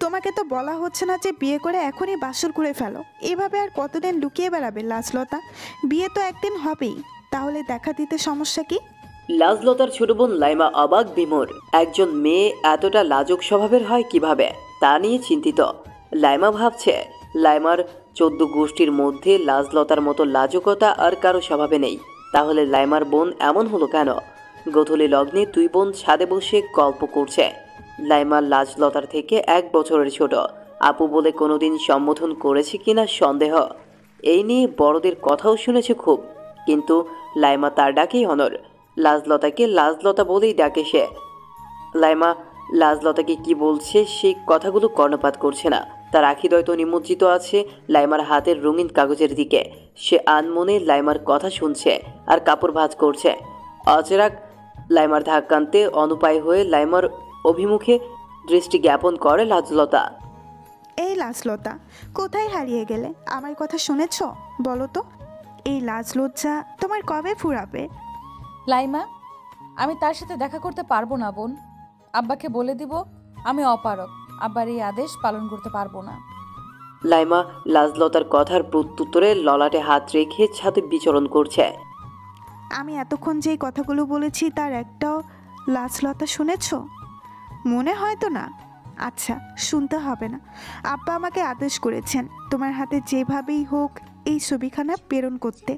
তোমাকে তো বলা হচ্ছে না যে বিয়ে করে এখনই বাসর করে ফেলো? এভাবে আর কতদিন লুকিয়ে বেড়াবে লাজলতা? বিয়ে তো একদিন হবেই, তাহলে দেখা দিতে সমস্যা কি? লাজলতার ছোট বোন লাইমা অবাক বিমোর। একজন মেয়ে এতটা লাজুক স্বভাবের হয় কিভাবে, তা নিয়ে চিন্তিত। লাইমা ভাবছে, লাইমার 14 গোষ্ঠীর মধ্যে লাজলতার মতো লাজুকতা আর কারো স্বভাবে নেই। তাহলে লাইমার বোন এমন হলো কেন? গোধূলি লগ্নে দুই বোন ছাদে বসে গল্প করছে। লাইমা লাজলতার থেকে 1 বছরের ছোট। আপু বলে কোনোদিন সম্বোধন করেছে কিনা সন্দেহ। এই নিয়ে বড়দের কথাও শুনেছে খুব, কিন্তু লাইমা তার ডাকেই অনর। লাজলতাকে লাজলতা বলেই ডাকে সে। লাইমা লাজলতাকে কি বলছে সেই কথাগুলো কর্ণপাত করছে না। তার আখিদ্বয় তো নিমজ্জিত আছে লাইমার হাতের রঙিন কাগজের দিকে। সে আনমনে লাইমার কথা শুনছে আর কাপড় ভাঁজ করছে। অচেরাক লাইমার ধাক্কান্তে অনুপায় হয়ে লাইমার অভিমুখে দৃষ্টি জ্ঞাপন করে লাজলতা। এই লাজলতা, কোথায় হারিয়ে গেলে? আমার কথা শুনেছ? বলো তো, এই লাজ লজ্জা তোমার কবে ফুরাবে? লাইমা, আমি তার সাথে দেখা করতে পারবো না বোন। আব্বাকে বলে দিব আমি অপারক, আব্বার এই আদেশ পালন করতে পারবো না। লাইমা লাজলতার কথার প্রত্যুত্তরে ললাটে হাত রেখে ছাদে বিচরণ করছে। আমি এতক্ষণ যেই কথাগুলো বলেছি তার একটাও লাজলতা শুনেছ? মনে হয় তো না। আচ্ছা, শুনতে হবে না। আব্বা আমাকে আদেশ করেছেন তোমার হাতে যেভাবেই হোক এই ছবিখানা প্রেরণ করতে।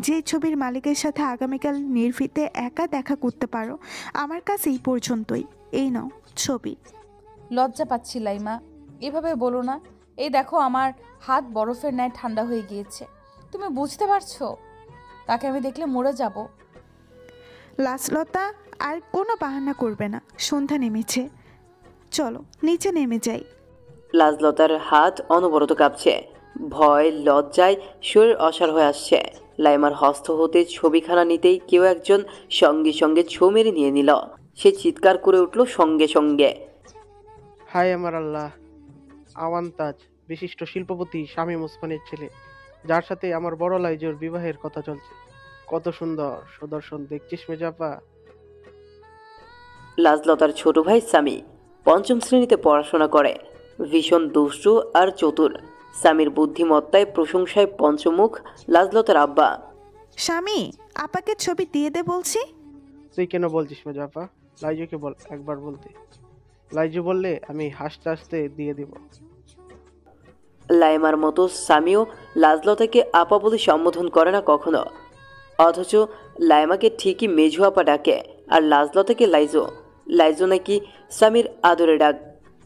যে ছবির মালিকের সাথে আগামীকাল নির্ভীতে একা দেখা করতে পারো। আমার কাছে এই পর্যন্তই। এই নাও ছবি। লজ্জা পাচ্ছি লাইমা, এভাবে বলো না। এই দেখো, আমার হাত বরফের ন্যায় ঠান্ডা হয়ে গিয়েছে। তুমি বুঝতে পারছো? তাকে আমি দেখলে মরে যাব। লাজলতা, আর কোনো বাহানা করবে না। সন্ধ্যা নেমেছে, চলো নিচে নেমে যাই। লাজলতার হাত অনবরত কাঁপছে। ভয় লজ্জায় শরীর অসাড় হয়ে আসছে। লাইমার হস্ত হতে ছবিখানা নিতেই কেউ একজন সঙ্গে সঙ্গে ছো মেরে নিয়ে নিল। সে চিৎকার করে উঠল সঙ্গে সঙ্গে। হায় আমার আল্লাহ! আওয়ান্তাজ, বিশিষ্ট শিল্পপতি শামীম ওসমানের ছেলে, যার সাথে আমার বড় লাইজুর বিবাহের কথা চলছে। কত সুন্দর সুদর্শন দেখছিস মেজাপা? লাজলতার ছোট ভাই সামি 5ম শ্রেণীতে পড়াশোনা করে। ভীষণ দুষ্টু আর চতুর। সামির বুদ্ধিমত্তায় প্রশংসায় পঞ্চমুখ লাজলতার আব্বা। স্বামী, আপাকে ছবি দিয়ে দে বলছি। তুই কেন বলছিস মেজাপা? লাইজুকে বল একবার বলতে। লাইজু বললে আমি হাসতে হাসতে দিয়ে দিব। লাইমার মতো সামিও লাজলতাকে আপা বলে সম্বোধন করে না কখনো। অথচ লাইমাকে ঠিকই মেঝু আপা ডাকে, আর লাজলতাকে লাইজো। লাইজো নাকি সামির আদরে ডাক।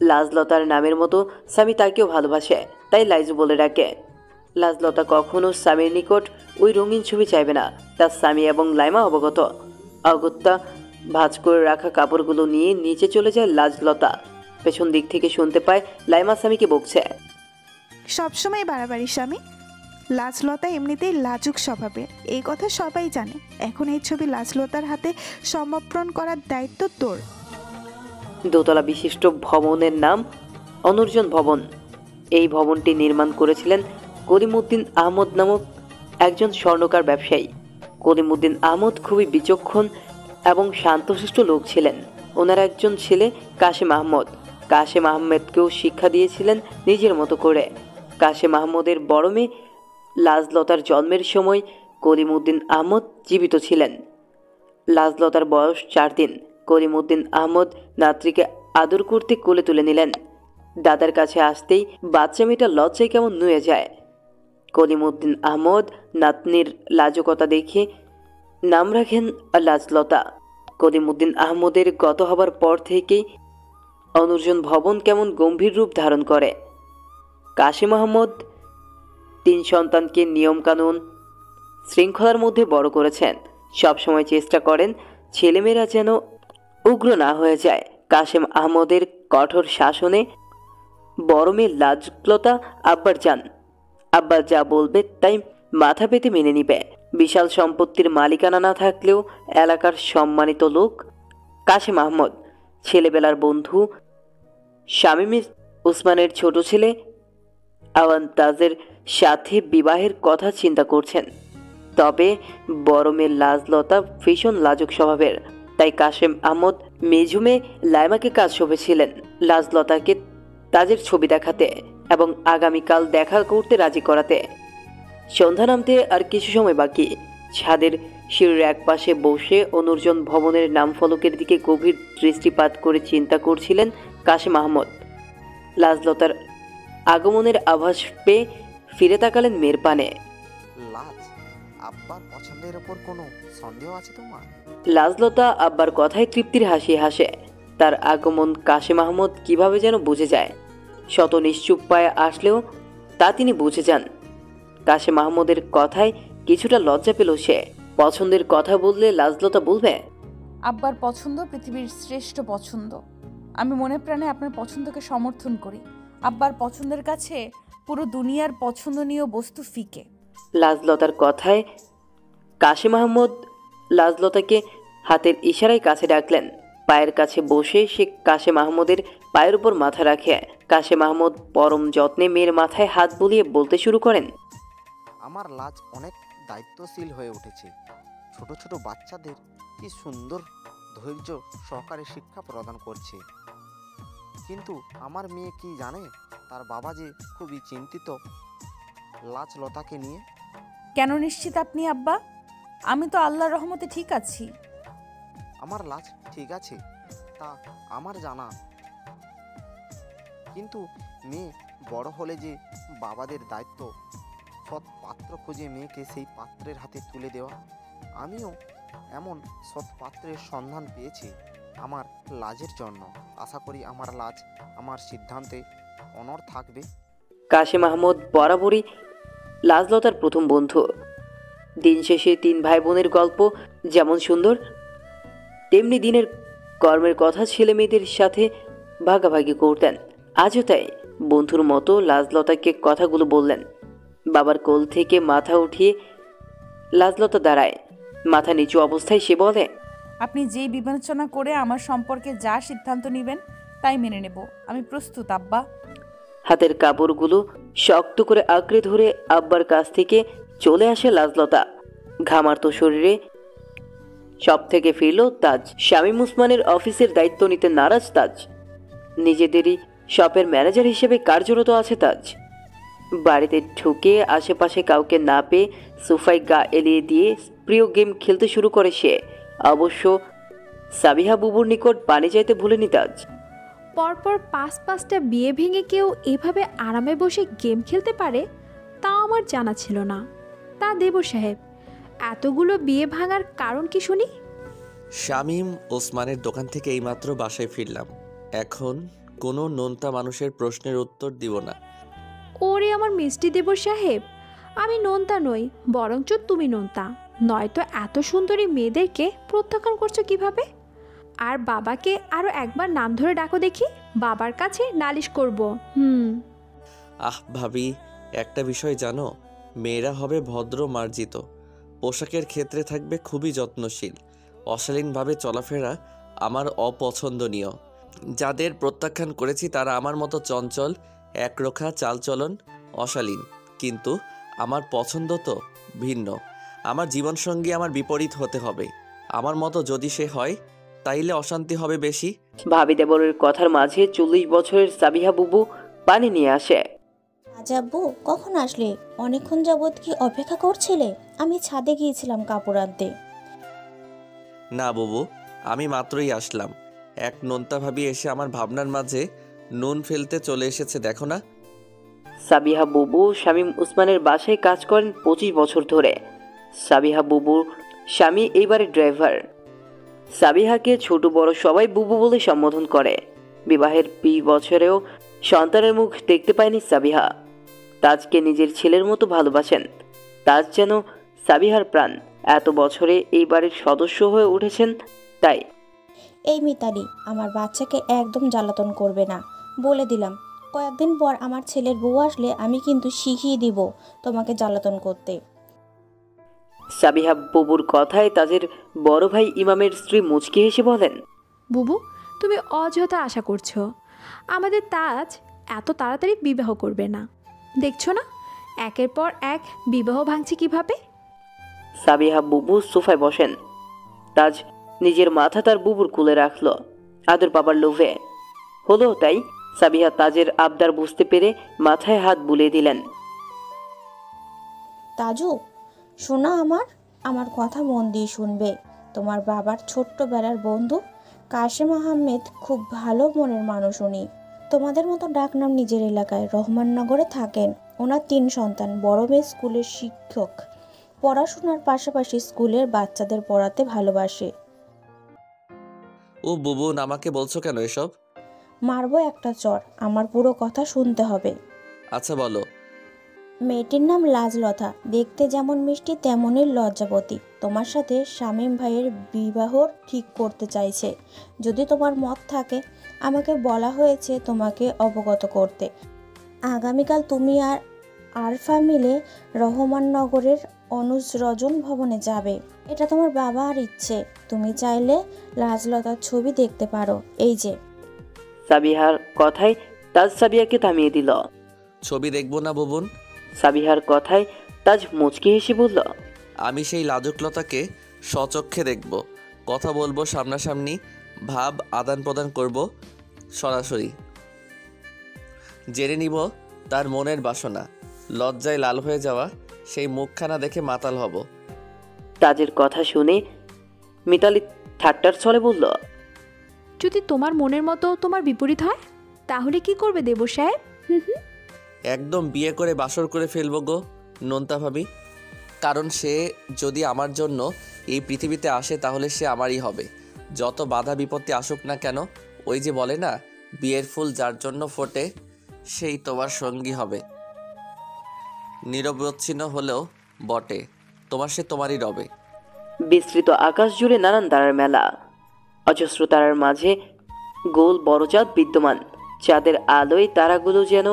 লাজলতার নামের মতো সামি তাকেও ভালোবাসে, তাই লাইজো বলে ডাকে। লাজলতা কখনো সামির নিকট ওই রঙিন ছবি চাইবে না, তার স্বামী এবং লাইমা অবগত। অগত্যা ভাঁজ করে রাখা কাপড়গুলো নিয়ে নিচে চলে যায় লাজলতা। পেছন দিক থেকে শুনতে পায় লাইমা স্বামীকে বকছে। সবসময় বাড়াবাড়ি স্বামী। লাজলতা এমনিতেই লাজুক স্বভাবের, এই কথা সবাই জানে। এখন এই ছবি লাজলতার হাতে সমর্পণ করার দায়িত্ব তোর। দোতলা বিশিষ্ট ভবনের নাম অনর্জন ভবন। এই ভবনটি নির্মাণ করেছিলেন করিমউদ্দিন আহমদ নামক একজন স্বর্ণকার ব্যবসায়ী। করিমউদ্দিন আহমদ খুবই বিচক্ষণ এবং শান্তশিষ্ট লোক ছিলেন। ওনার একজন ছেলে কাশেম আহমদ। কাশেম আহমেদকেও শিক্ষা দিয়েছিলেন নিজের মতো করে। কাশেম আহমদের বড় মেয়ে লাজলতার জন্মের সময় করিমউদ্দিন আহমদ জীবিত ছিলেন। লাজলতার বয়স 4 দিন। করিমউদ্দিন আহমদ নাতরিকে আদর করতে কোলে তুলে নিলেন। দাদার কাছে আসতেই বাচ্চা মেয়েটা লজ্জায় কেমন নুয়ে যায়। করিমউদ্দিন আহমদ নাতনির লাজুকতা দেখে নাম রাখেন লাজলতা। করিমউদ্দিন আহমদের গত হবার পর থেকেই অনর্জন ভবন কেমন গম্ভীর রূপ ধারণ করে। কাশেম আহমদ 3 সন্তানকে নিয়মকানুন শৃঙ্খলার মধ্যে বড় করেছেন। সবসময় চেষ্টা করেন ছেলেমেয়েরা যেন উগ্র না হয়ে যায়। কাশেম আহমদের কঠোর শাসনে বড় মেয়ে লাজলতা আব্বা যা বলবে তাই মাথা পেতে মেনে নিবে। বিশাল সম্পত্তির মালিকানা না থাকলেও এলাকার সম্মানিত লোক কাশেম আহমদ। ছেলেবেলার বন্ধু শামীম ওসমানের ছোট ছেলে আওয়ান্তাজের সাথে বিবাহের কথা চিন্তা করছেন। তবে বড় মেয়ে লাজলতা ভীষণ লাজুক স্বভাবের, তাই কাশেম আহমদ মেঝুমে লাইমাকে কাজ সঁপেছিলেন লাজলতাকে তাজের ছবি দেখাতে এবং আগামীকাল দেখা করতে রাজি করাতে। সন্ধ্যা নামতে আর কিছু সময় বাকি। ছাদের সিঁড়ির এক পাশে বসে অনুর্জন ভবনের নাম ফলকের দিকে গভীর দৃষ্টিপাত করে চিন্তা করছিলেন কাশেম আহমদ। লাজলতার আগমনের আভাস পেয়ে ফিরে তাকালেন মেয়ের পানে। লাজ, আব্বার পছন্দের ওপর কোনো সন্দেহ আছে তোমার? লাজলতা আব্বার কথায় তৃপ্তির হাসি হাসে। তার আগমন কাশেম আহমদ কিভাবে যেন বুঝে যায়। শত নিশ্চুপ পায়ে আসলেও তা তিনি বুঝে যান। কাশেম আহমদের কথায় কিছুটা লজ্জা পেল সে। পছন্দের কথা বললে লাজলতা বলবে, আব্বার পছন্দ পৃথিবীর শ্রেষ্ঠ পছন্দ। আমি মনে প্রাণে আপনার পছন্দকে সমর্থন করি। আব্বার পছন্দের কাছে পুরো দুনিয়ার পছন্দনীয় বস্তু ফিকে। লাজলতার কথায় কাশেম আহমদ লাজলতাকে হাতের ইশারায় কাছে ডাকলেন। পায়ের কাছে বসে সে কাশেম আহমদের পায়ের উপর মাথা রাখে। কাশেম আহমদ পরম যত্নে মেয়ের মাথায় হাত বুলিয়ে বলতে শুরু করেন, আমার লাজ অনেক দায়িত্বশীল হয়ে উঠেছে। ছোট ছোট বাচ্চাদের কি সুন্দর ধৈর্য সহকারে শিক্ষা প্রদান করছে। কিন্তু আমার মেয়ে কি জানে তার বাবা যে খুবই চিন্তিত লাজলতাকে নিয়ে। কেন নিশ্চিত আপনি আব্বা? আমি তো আল্লাহর রহমতে ঠিক আছি। আমার লাজ ঠিক আছে তা আমার জানা, কিন্তু মেয়ে বড় হলে যে বাবাদের দায়িত্ব সৎ পাত্র খুঁজে মেয়েকে সেই পাত্রের হাতে তুলে দেওয়া। আমিও এমন সৎ পাত্রের সন্ধান পেয়েছি আমার লাজের জন্য। আশা করি আমার লাজ আমার সিদ্ধান্তে অনড় থাকবে। কাশেম আহমদ বরাবরই লাজলতার প্রথম বন্ধু। দিন শেষে তিন ভাই বোনের গল্প যেমন সুন্দর, তেমনি দিনের কর্মের কথা ছেলে মেয়েদের সাথে ভাগাভাগি করতেন। আজও তাই বন্ধুর মতো লাজলতাকে কথাগুলো বললেন। বাবার কোল থেকে মাথা উঠিয়ে লাজলতা দাঁড়ায়। মাথা নিচু অবস্থায় সে বলে, আপনি যেই বিবেচনা করে আমার সম্পর্কে যা সিদ্ধান্ত নেবেন তাই মেনে নেব। আমি প্রস্তুত আব্বা। হাতের কাপড়গুলো শক্ত করে আঁকড়ে ধরে আব্বার কাছ থেকে চলে আসে লাজলতা। ঘামার্ত শরীরে সব থেকে ফিরল তাজ। শামীম উসমানের অফিসের দায়িত্ব নিতে নারাজ তাজ। নিজেদেরই শপের ম্যানেজার হিসেবে কার্যরত আছে তাজ। বাড়িতে ঢুকে আশেপাশে কাউকে না পেয়ে সোফায় গা এলিয়ে দিয়ে প্রিয় গেম খেলতে শুরু করে সে। অবশ্য সাবিহা বুবুর নিকট পানি চাইতে ভুলেনি তাজ। পরপর ৫-৫টা বিয়ে ভেঙে কেউ এভাবে আরামে বসে গেম খেলতে পারে তা আমার জানা ছিল না। তা দেব সাহেব, এতগুলো বিয়ে ভাঙার কারণ কি শুনি? শামীম ওসমানের দোকান থেকে এইমাত্র বাসায় ফিরলাম। এখন কোনো নোনতা মানুষের প্রশ্নের উত্তর দিব না। ওরে আমার মিষ্টি দেব সাহেব, আমি নোনতা নই, বরঞ্চ তুমি নোনতা। নয়তো এত সুন্দরী মেয়েদেরকে প্রত্যাখ্যান করছো কিভাবে? আর বাবাকে আরও একবার নাম ধরে ডাকো দেখি, বাবার কাছে নালিশ করব। ভাবি, একটা বিষয় জানো, মেয়েরা হবে ভদ্র মার্জিত, পোশাকের ক্ষেত্রে থাকবে খুবই যত্নশীল। অশালীনভাবে চলাফেরা আমার অপছন্দনীয়। যাদের প্রত্যাখ্যান করেছি তারা আমার মতো চঞ্চল, একরোখা চালচলন, অশালীন। কিন্তু আমার পছন্দ তো ভিন্ন। আমার জীবনসঙ্গী আমার বিপরীত হতে হবে। আমার মতো যদি সে হয় তাইলে অশান্তি হবে বেশি। ভাবি দেবরের কথার মাঝে 40 বছরের সাবিহা বুবু পানি নিয়ে আসে। আব্বু কখন আসলে? অনেকক্ষণ যাবৎ কি অপেক্ষা করছিলে? আমি ছাদে গিয়েছিলাম কাপড় আনতে। না বুবু, আমি মাত্রই আসলাম। এক নোনতা ভাবি এসে আমার ভাবনার মাঝে নুন ফেলতে চলে এসেছে, দেখো না। সাবিহা বুবু শামীম উসমানের বাসায় কাজ করেন 25 বছর ধরে। সাবিহা বুবুর স্বামী এইবারের ড্রাইভার। সাবিহাকে ছোট বড় সবাই বুবু বলে সম্বোধন করে। বিবাহের 20 বছরেও সন্তানের মুখ দেখতে পায়নি সাবিহা। তাজকে নিজের ছেলের মতো ভালোবাসেন। তাজ যেন সাবিহার প্রাণ। এত বছরে এই বাড়ির সদস্য হয়ে উঠেছেন তাই। এই মিতালি, আমার বাচ্চাকে একদম জ্বালাতন করবে না, বলে দিলাম। কয়েকদিন পর আমার ছেলের বউ আসলে আমি কিন্তু শিখিয়ে দিব তোমাকে জ্বালাতন করতে। সাবিহা বুবুর কথায় তাজের বড় ভাই ইমামের স্ত্রী মুচকি হেসে বলেন, বুবু, তুমি অযথা আশা করছো। আমাদের তাজ এত তাড়াতাড়ি বিবাহ করবে না। দেখছো না একের পর এক বিবাহ ভাঙছে কিভাবে। সাবিহা বুবু সোফায় বসেন। তাজ নিজের মাথা তার বুবুর কোলে রাখলো আদর পাবার লোভে। হলো তাই। সাবিহা তাজের আবদার বুঝতে পেরে মাথায় হাত বুলিয়ে দিলেন। তাজু, শোনা আমার কথা মন দিয়ে শুনবে। তোমার বাবার ছোট্টবেলার বন্ধু কাশেম আহমেদ খুব ভালো মনের মানুষ। উনি তোমাদের মতো ডাকনাম নিজের এলাকায় রহমাননগরে থাকেন। ওনার 3 সন্তান, বড় মেয়ে স্কুলের শিক্ষক, পড়াশোনার পাশাপাশি স্কুলের বাচ্চাদের পড়াতে ভালোবাসে। ও বুবুন, আমাকে বলছো কেন এসব? মারবো একটা চর, আমার পুরো কথা শুনতে হবে। আচ্ছা বলো। মেয়েটির নাম লাজলতা, দেখতে যেমন মিষ্টি তেমনই লজ্জাবতী। তোমার সাথে শামীম ভাইয়ের বিবাহ ঠিক করতে চাইছে। যদি তোমার মত থাকে, আমাকে বলা হয়েছে তোমাকে অবগত করতে। আগামীকাল তুমি আর আরফা মিলে রহমাননগরের অনুজ রজন ভবনে যাবে। এটা তোমার বাবার ইচ্ছে। তুমি চাইলে লাজলতার ছবি দেখতে পারো। এই যে। সাবিহার কথায় তাজ সাবিয়াকে থামিয়ে দিল। ছবি দেখবো না বুবুন? সাবিহার কথায় তাজ মুচকি হেসে বলল, আমি সেই লাজুকলতাকে স্বচক্ষে দেখব, কথা বলবো সামনাসামনি, ভাব আদান প্রদান করব সরাসরি, জেনে নিব তার মনের বাসনা। লজ্জায় লাল হয়ে যাওয়া সেই মুখখানা দেখে মাতাল হব। তাজের কথা শুনে মিতালি ঠাট্টার ছলে বলল, যদি তোমার মনের মতো তোমার বিপরীত হয় তাহলে কি করবে দেব সাহেব? একদম বিয়ে করে বাসর করে ফেলবো গো নোনতা ভাবি। কারণ সে যদি আমার জন্য এই পৃথিবীতে আসে তাহলে সে আমারই হবে, যত বাধা বিপত্তি আসুক না কেন। ওই যে বলে না, বিয়ের ফুল যার জন্য ফোটে সেই তোমার সঙ্গী হবে। নিরবচ্ছিন্ন হলেও বটে, তোমার সে তোমারই রবে। বিস্তৃত আকাশ জুড়ে নানান তারার মেলা, অজস্র তারার মাঝে গোল বড় চাঁদ বিদ্যমান। চাঁদের আলোয় তারাগুলো যেন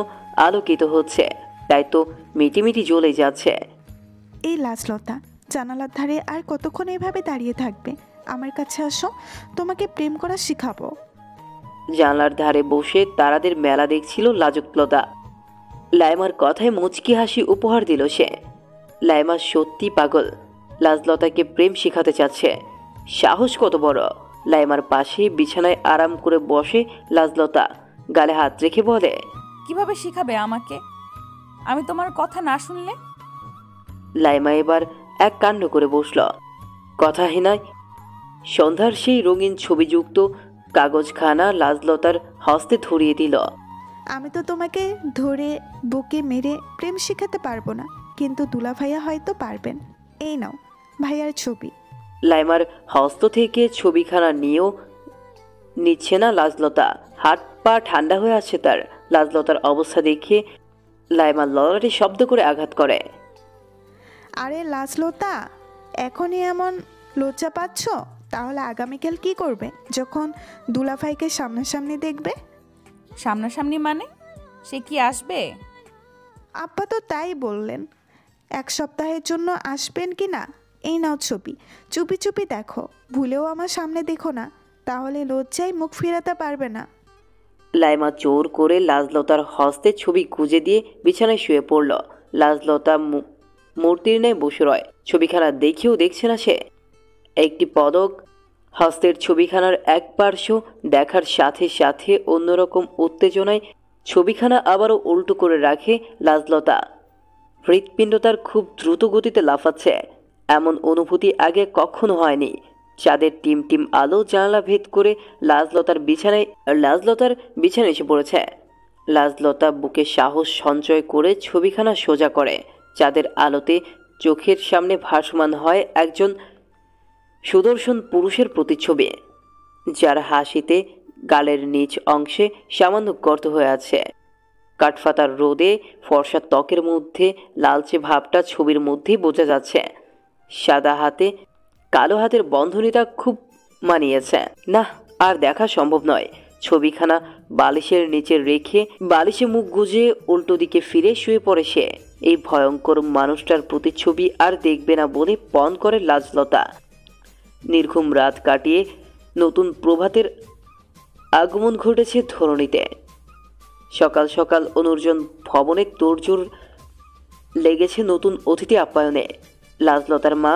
আলোকিত হচ্ছে, তাই তো মিটিমিটি জ্বলে যাচ্ছে। এই লাজলতা, জানালার ধারে আর কতক্ষণ এভাবে দাঁড়িয়ে থাকবে? আমার কাছে আসো, তোমাকে প্রেম করা শিখাবো। জানলার ধারে বসে তারাদের মেলা দেখছিল লাজুকলতা। লাইমার কথায় মুচকি হাসি উপহার দিল সে। লাইমা সত্যি পাগল, লাজলতাকে প্রেম শিখাতে চাচ্ছে। সাহস কত বড়! লাইমার পাশে বিছানায় আরাম করে বসে লাজলতা, গালে হাত রেখে বলে, কিভাবে শিখাবে আমাকে, আমি তোমার কথা না শুনলে? লাইমা এবার এক কাণ্ড করে বসল। কথাহীনায় সন্ধ্যার সেই রঙিন ছবিযুক্ত কাগজখানা লাজলতার হস্তে ধরিয়ে দিল। আমি তো তোমাকে ধরে বুকে মেরে প্রেম শেখাতে পারবো না, কিন্তু দুলা ভাইয়া হয়তো পারবেন। এই নাও ভাইয়ার ছবি। লাইমার হস্ত থেকে ছবিখানা নিয়েও নিচ্ছে না লাজলতা। হাত পা ঠান্ডা হয়ে আছে তার। লাজলতার অবস্থা দেখে লাইমা লড়াটে শব্দ করে আঘাত করে। আরে লাজলতা, এখনই এমন লজ্জা পাচ্ছ? তাহলে আগামীকাল কি করবে যখন দুলা ভাইকে সামনাসামনি দেখবে? সামনাসামনি মানে? সে কি আসবে? আব্বা তো তাই বললেন। 1 সপ্তাহের জন্য আসবেন কি না? এই নাও ছবি, চুপি চুপি দেখো, ভুলেও আমার সামনে দেখো না, তাহলে লজ্জায় মুখ ফিরাতে পারবে না। লাইমা জোর করে লাজলতার হস্তে ছবি গুজে দিয়ে বিছানায় শুয়ে পড়ল। লাজলতা মূর্তির ন্যায় বসে রয়। ছবিখানা দেখেও দেখছে না সে। একটি পদক হস্তের ছবিখানার এক পার্শ্ব দেখার সাথে সাথে অন্যরকম উত্তেজনায় ছবিখানা আবারও উল্টো করে রাখে লাজলতা। হৃৎপিণ্ড তার খুব দ্রুত গতিতে লাফাচ্ছে। এমন অনুভূতি আগে কখনো হয়নি। চাঁদের টিম টিম আলো জানালা ভেদ করে লাজলতার বিছানায় এসে পড়েছে। লাজলতা বুকে সাহস সঞ্চয় করে ছবিখানা সোজা করে। চাঁদের আলোতে চোখের সামনে ভাসমান হয় একজন সুদর্শন পুরুষের প্রতিচ্ছবি, যার হাসিতে গালের নিচ অংশে সামান্য গর্ত হয়ে আছে। কাঠফাতার রোদে ফর্সা ত্বকের মধ্যে লালচে ভাবটা ছবির মধ্যেই বোঝা যাচ্ছে। সাদা হাতে কালো হাতের বন্ধনীটা খুব মানিয়েছে। না, আর দেখা সম্ভব নয়। ছবিখানা বালিশের নিচে রেখে বালিশে মুখ গুজে উল্টো দিকে ফিরে শুয়ে পড়ে সে। এই ভয়ঙ্কর মানুষটার প্রতিচ্ছবি আর দেখবে না বলে পণ করে লাজলতা। নির্ঘুম রাত কাটিয়ে নতুন প্রভাতের আগমন ঘটেছে ধরণীতে। সকাল সকাল অনুর্জন ভবনে তোড়জোড় লেগেছে নতুন অতিথি আপ্যায়নে। লাজলতার মা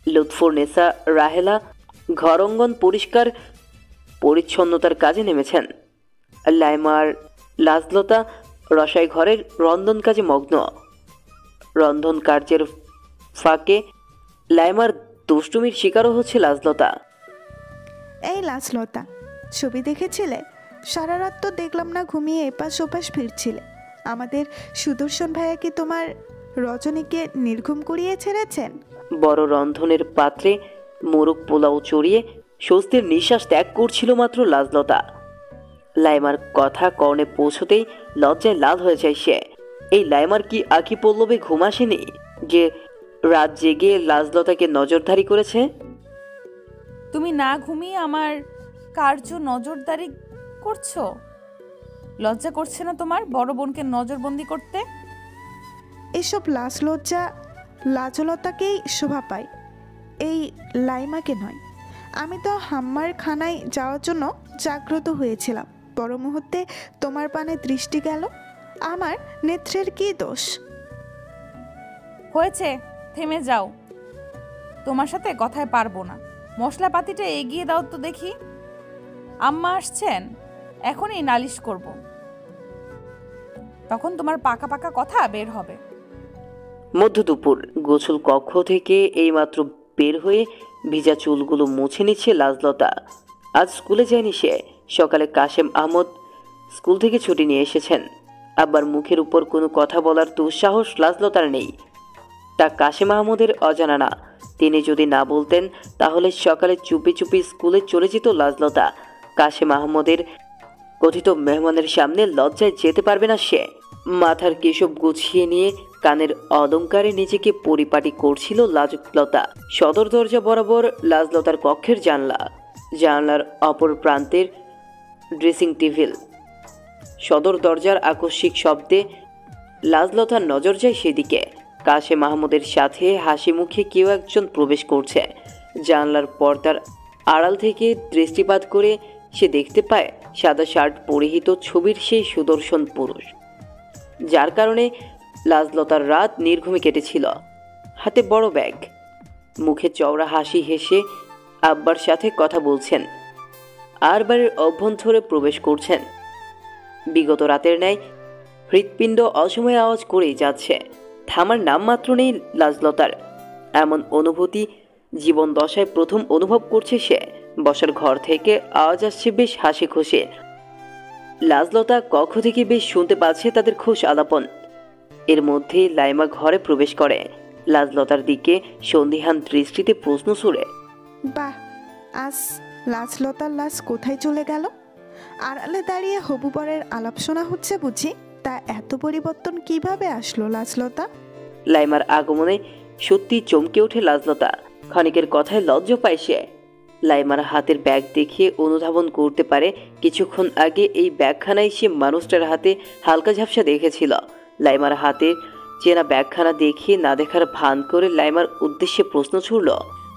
লুৎফুন্নেসা রাহেলা ঘর অঙ্গন পরিষ্কার পরিচ্ছন্নতার কাজে নেমেছেন। লাইমার লাজলতা রসাই ঘরের রন্ধন কাজে মগ্ন। রন্ধন কার্যের ফাঁকে লাইমার দুষ্টুমির শিকারও হচ্ছে লাজলতা। এই লাজলতা, ছবি দেখেছিলে? সারা রাত তো দেখলাম না ঘুমিয়ে এপাশ ওপাশ ফিরছিলে। আমাদের সুদর্শন ভাইয়া কি তোমার রজনীকে নির্ঘুম করিয়ে ছেড়েছেন? বড় রন্ধনের পাত্রে মোরগ পোলাও চড়িয়ে স্বস্তির নিঃশ্বাস ত্যাগ করছিল মাত্র লাজলতা। লাইমার কথা কর্ণে পৌঁছতেই লজ্জায় লাল হয়ে যায় সে। এই লাইমার কি আঁখি পল্লবে ঘুম আসেনি যে রাত জেগে লাজলতাকে নজরদারি করেছে? তুমি না ঘুমিয়ে আমার কার্য নজরদারি করছো? লজ্জা করছে না তোমার বড় বোনকে নজরবন্দি করতে? এসব লাজলজ্জা লাজলতাকেই শোভা পায়, এই লাইমাকে নয়। আমি তো হাম্মার খানায় যাওয়ার জন্য জাগ্রত হয়েছিলাম, পর মুহূর্তে তোমার পানে দৃষ্টি গেল। আমার নেত্রের কি দোষ? হয়েছে, থেমে যাও। তোমার সাথে কথায় পারবো না। মশলাপাতিটা এগিয়ে দাও তো দেখি। আম্মা আসছেন, এখনই নালিশ করব, তখন তোমার পাকা পাকা কথা বের হবে। মধ্য দুপুর। গোসল কক্ষ থেকে এইমাত্র বের হয়ে ভিজা চুলগুলো মুছে নিচ্ছে লাজলতা। আজ স্কুলে যায়নি সে। সকালে কাশেম আহমদ স্কুল থেকে ছুটি নিয়ে এসেছেন। আবার মুখের উপর কোনো কথা বলার দুঃসাহস লাজলতার নেই। তা কাশেম আহমদের অজানা না। তিনি যদি না বলতেন তাহলে সকালে চুপি চুপি স্কুলে চলে যেত লাজলতা। কাশেম আহমদের কথিত মেহমানের সামনে লজ্জায় যেতে পারবে না সে। মাথার কেশব গুছিয়ে নিয়ে কানের অলংকারে নিজেকে পরিপাটি করছিল লাজলতা। সদর দরজা বরাবর লাজলতার কক্ষের জানলা, জানলার অপর প্রান্তের ড্রেসিং টেবিল। সদর দরজার আকস্মিক শব্দে লাজলতার নজর যায় সেদিকে। কাশেম মাহমুদের সাথে হাসি মুখে কেউ একজন প্রবেশ করছে। জানলার পর্দার আড়াল থেকে দৃষ্টিপাত করে সে দেখতে পায় সাদা শার্ট পরিহিত ছবির সেই সুদর্শন পুরুষ, যার কারণে লাজলতার রাত নির্ঘুমে কেটেছিল। হাতে বড় ব্যাগ, মুখে চওড়া হাসি হেসে আব্বার সাথে কথা বলছেন আর বাড়ির অভ্যন্তরে প্রবেশ করছেন। বিগত রাতের ন্যায় হৃৎপিণ্ড অসময়ে আওয়াজ করেই যাচ্ছে, থামার নাম মাত্র নেই লাজলতার। এমন অনুভূতি জীবন দশায় প্রথম অনুভব করছে সে। বসার ঘর থেকে আওয়াজ আসছে বেশ হাসি খুশি। লাজলতা কক্ষ থেকে বেশ শুনতে পাচ্ছে তাদের খুশ আলাপন। এর মধ্যে লাইমা ঘরে প্রবেশ করে, লাজলতার দিকে সন্দিহান দৃষ্টিতে প্রশ্ন ছুড়ে। বাহ, আজ লাজলতার লাশ কোথায় চলে গেল? আড়ালে দাঁড়িয়ে হবু বরের আলাপ শোনা হচ্ছে বুঝি? তা এত পরিবর্তন কিভাবে আসলো লাজলতা? লাইমার আগমনে সত্যি চমকে ওঠে লাজলতা। ক্ষণিকের কথায় লজ্জা পায় সে। লাইমার হাতের ব্যাগ দেখে অনুধাবন করতে পারে কিছুক্ষণ আগে এই ব্যাগখানায় সে মানুষটার হাতে হালকা ঝাপসা দেখেছিল। লাইমার হাতে চেনা ব্যাগখানা দেখে না দেখার ভান করে লাইমার উদ্দেশ্যে প্রশ্ন ছুড়ল,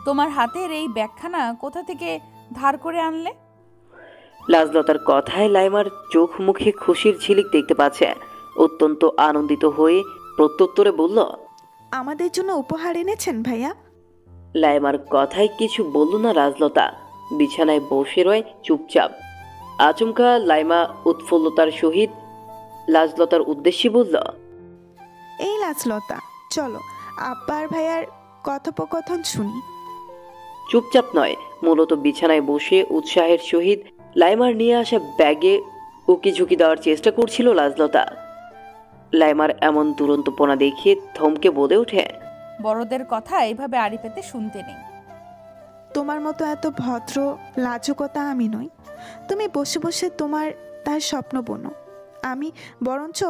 তোমার হাতের এই ব্যাগখানা কোথা থেকে ধার করে আনলে? লাজলতার কথায় লাইমার চোখ মুখে খুশির ঝিলিক দেখতে পাচ্ছে। অত্যন্ত আনন্দিত হয়ে প্রত্যুত্তরে বলল, আমাদের জন্য উপহার এনেছেন ভাইয়া? লাইমার কথায় কিছু বলল না রাজলতা। বিছানায় বসে রয় চুপচাপ। আচমকা লাইমা উৎফুল্লতার সহিত লাজলতার উদ্দেশ্যে বলল, এই লাজলতা, চলো আব্বার ভাইয়ার কথোপকথন শুনি। চুপচাপ নয়, মূলত বিছানায় বসে উৎসাহের সহিত লাইমার নিয়ে আসা ব্যাগে উকি ঝুঁকি দেওয়ার চেষ্টা করছিল লাজলতা। লাইমার এমন দুরন্তপনা দেখে থমকে বলে ওঠে, বড়দের কথা এইভাবে আড়ি পেতে শুনতে নেই। তোমার মতো এত ভদ্র লাজুকতা আমি নই। তুমি বসে বসে তোমার তার স্বপ্ন বোনো, আমি বরঞ্চ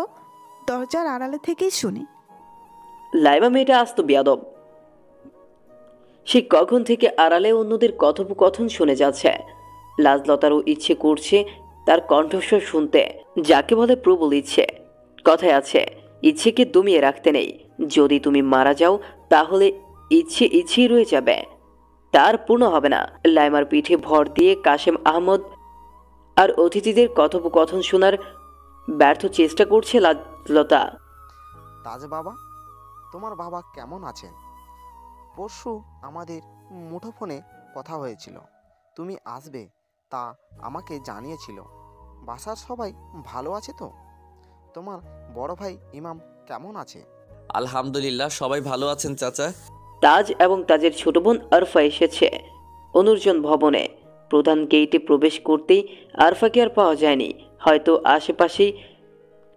দরজার আড়ালে থেকেই শুনি। লাইমা মেয়েটা আস্ত বেয়াদব। সে কখন থেকে আড়ালে অন্যদের কথোপকথন শুনে যাচ্ছে। লাজলতারও ইচ্ছে করছে তার কণ্ঠস্বর শুনতে, যাকে বলে প্রবল ইচ্ছে। কথায় আছে, ইচ্ছেকে দমিয়ে রাখতে নেই। যদি তুমি মারা যাও তাহলে ইচ্ছে ইচ্ছেই রয়ে যাবে, তার পূর্ণ হবে না। লাইমার পিঠে ভর দিয়ে কাশেম আহমদ আর অতিথিদের কথোপকথন শোনার ব্যর্থ চেষ্টা করছে লাজলতা। তাজ বাবা, তোমার বাবা কেমন আছেন? পরশু আমাদের মুঠোফোনে কথা হয়েছিল, তুমি আসবে তা আমাকে জানিয়েছিল। বাসার সবাই ভালো আছে তো? তোমার বড় ভাই ইমাম কেমন আছে? আলহামদুলিল্লাহ, সবাই ভালো আছেন চাচা। তাজ এবং তাজের ছোট বোন আরফা এসেছে অনুর্জন ভবনে। প্রধান গেইটে প্রবেশ করতেই আরফাকে আর পাওয়া যায়নি। হয়তো আশেপাশেই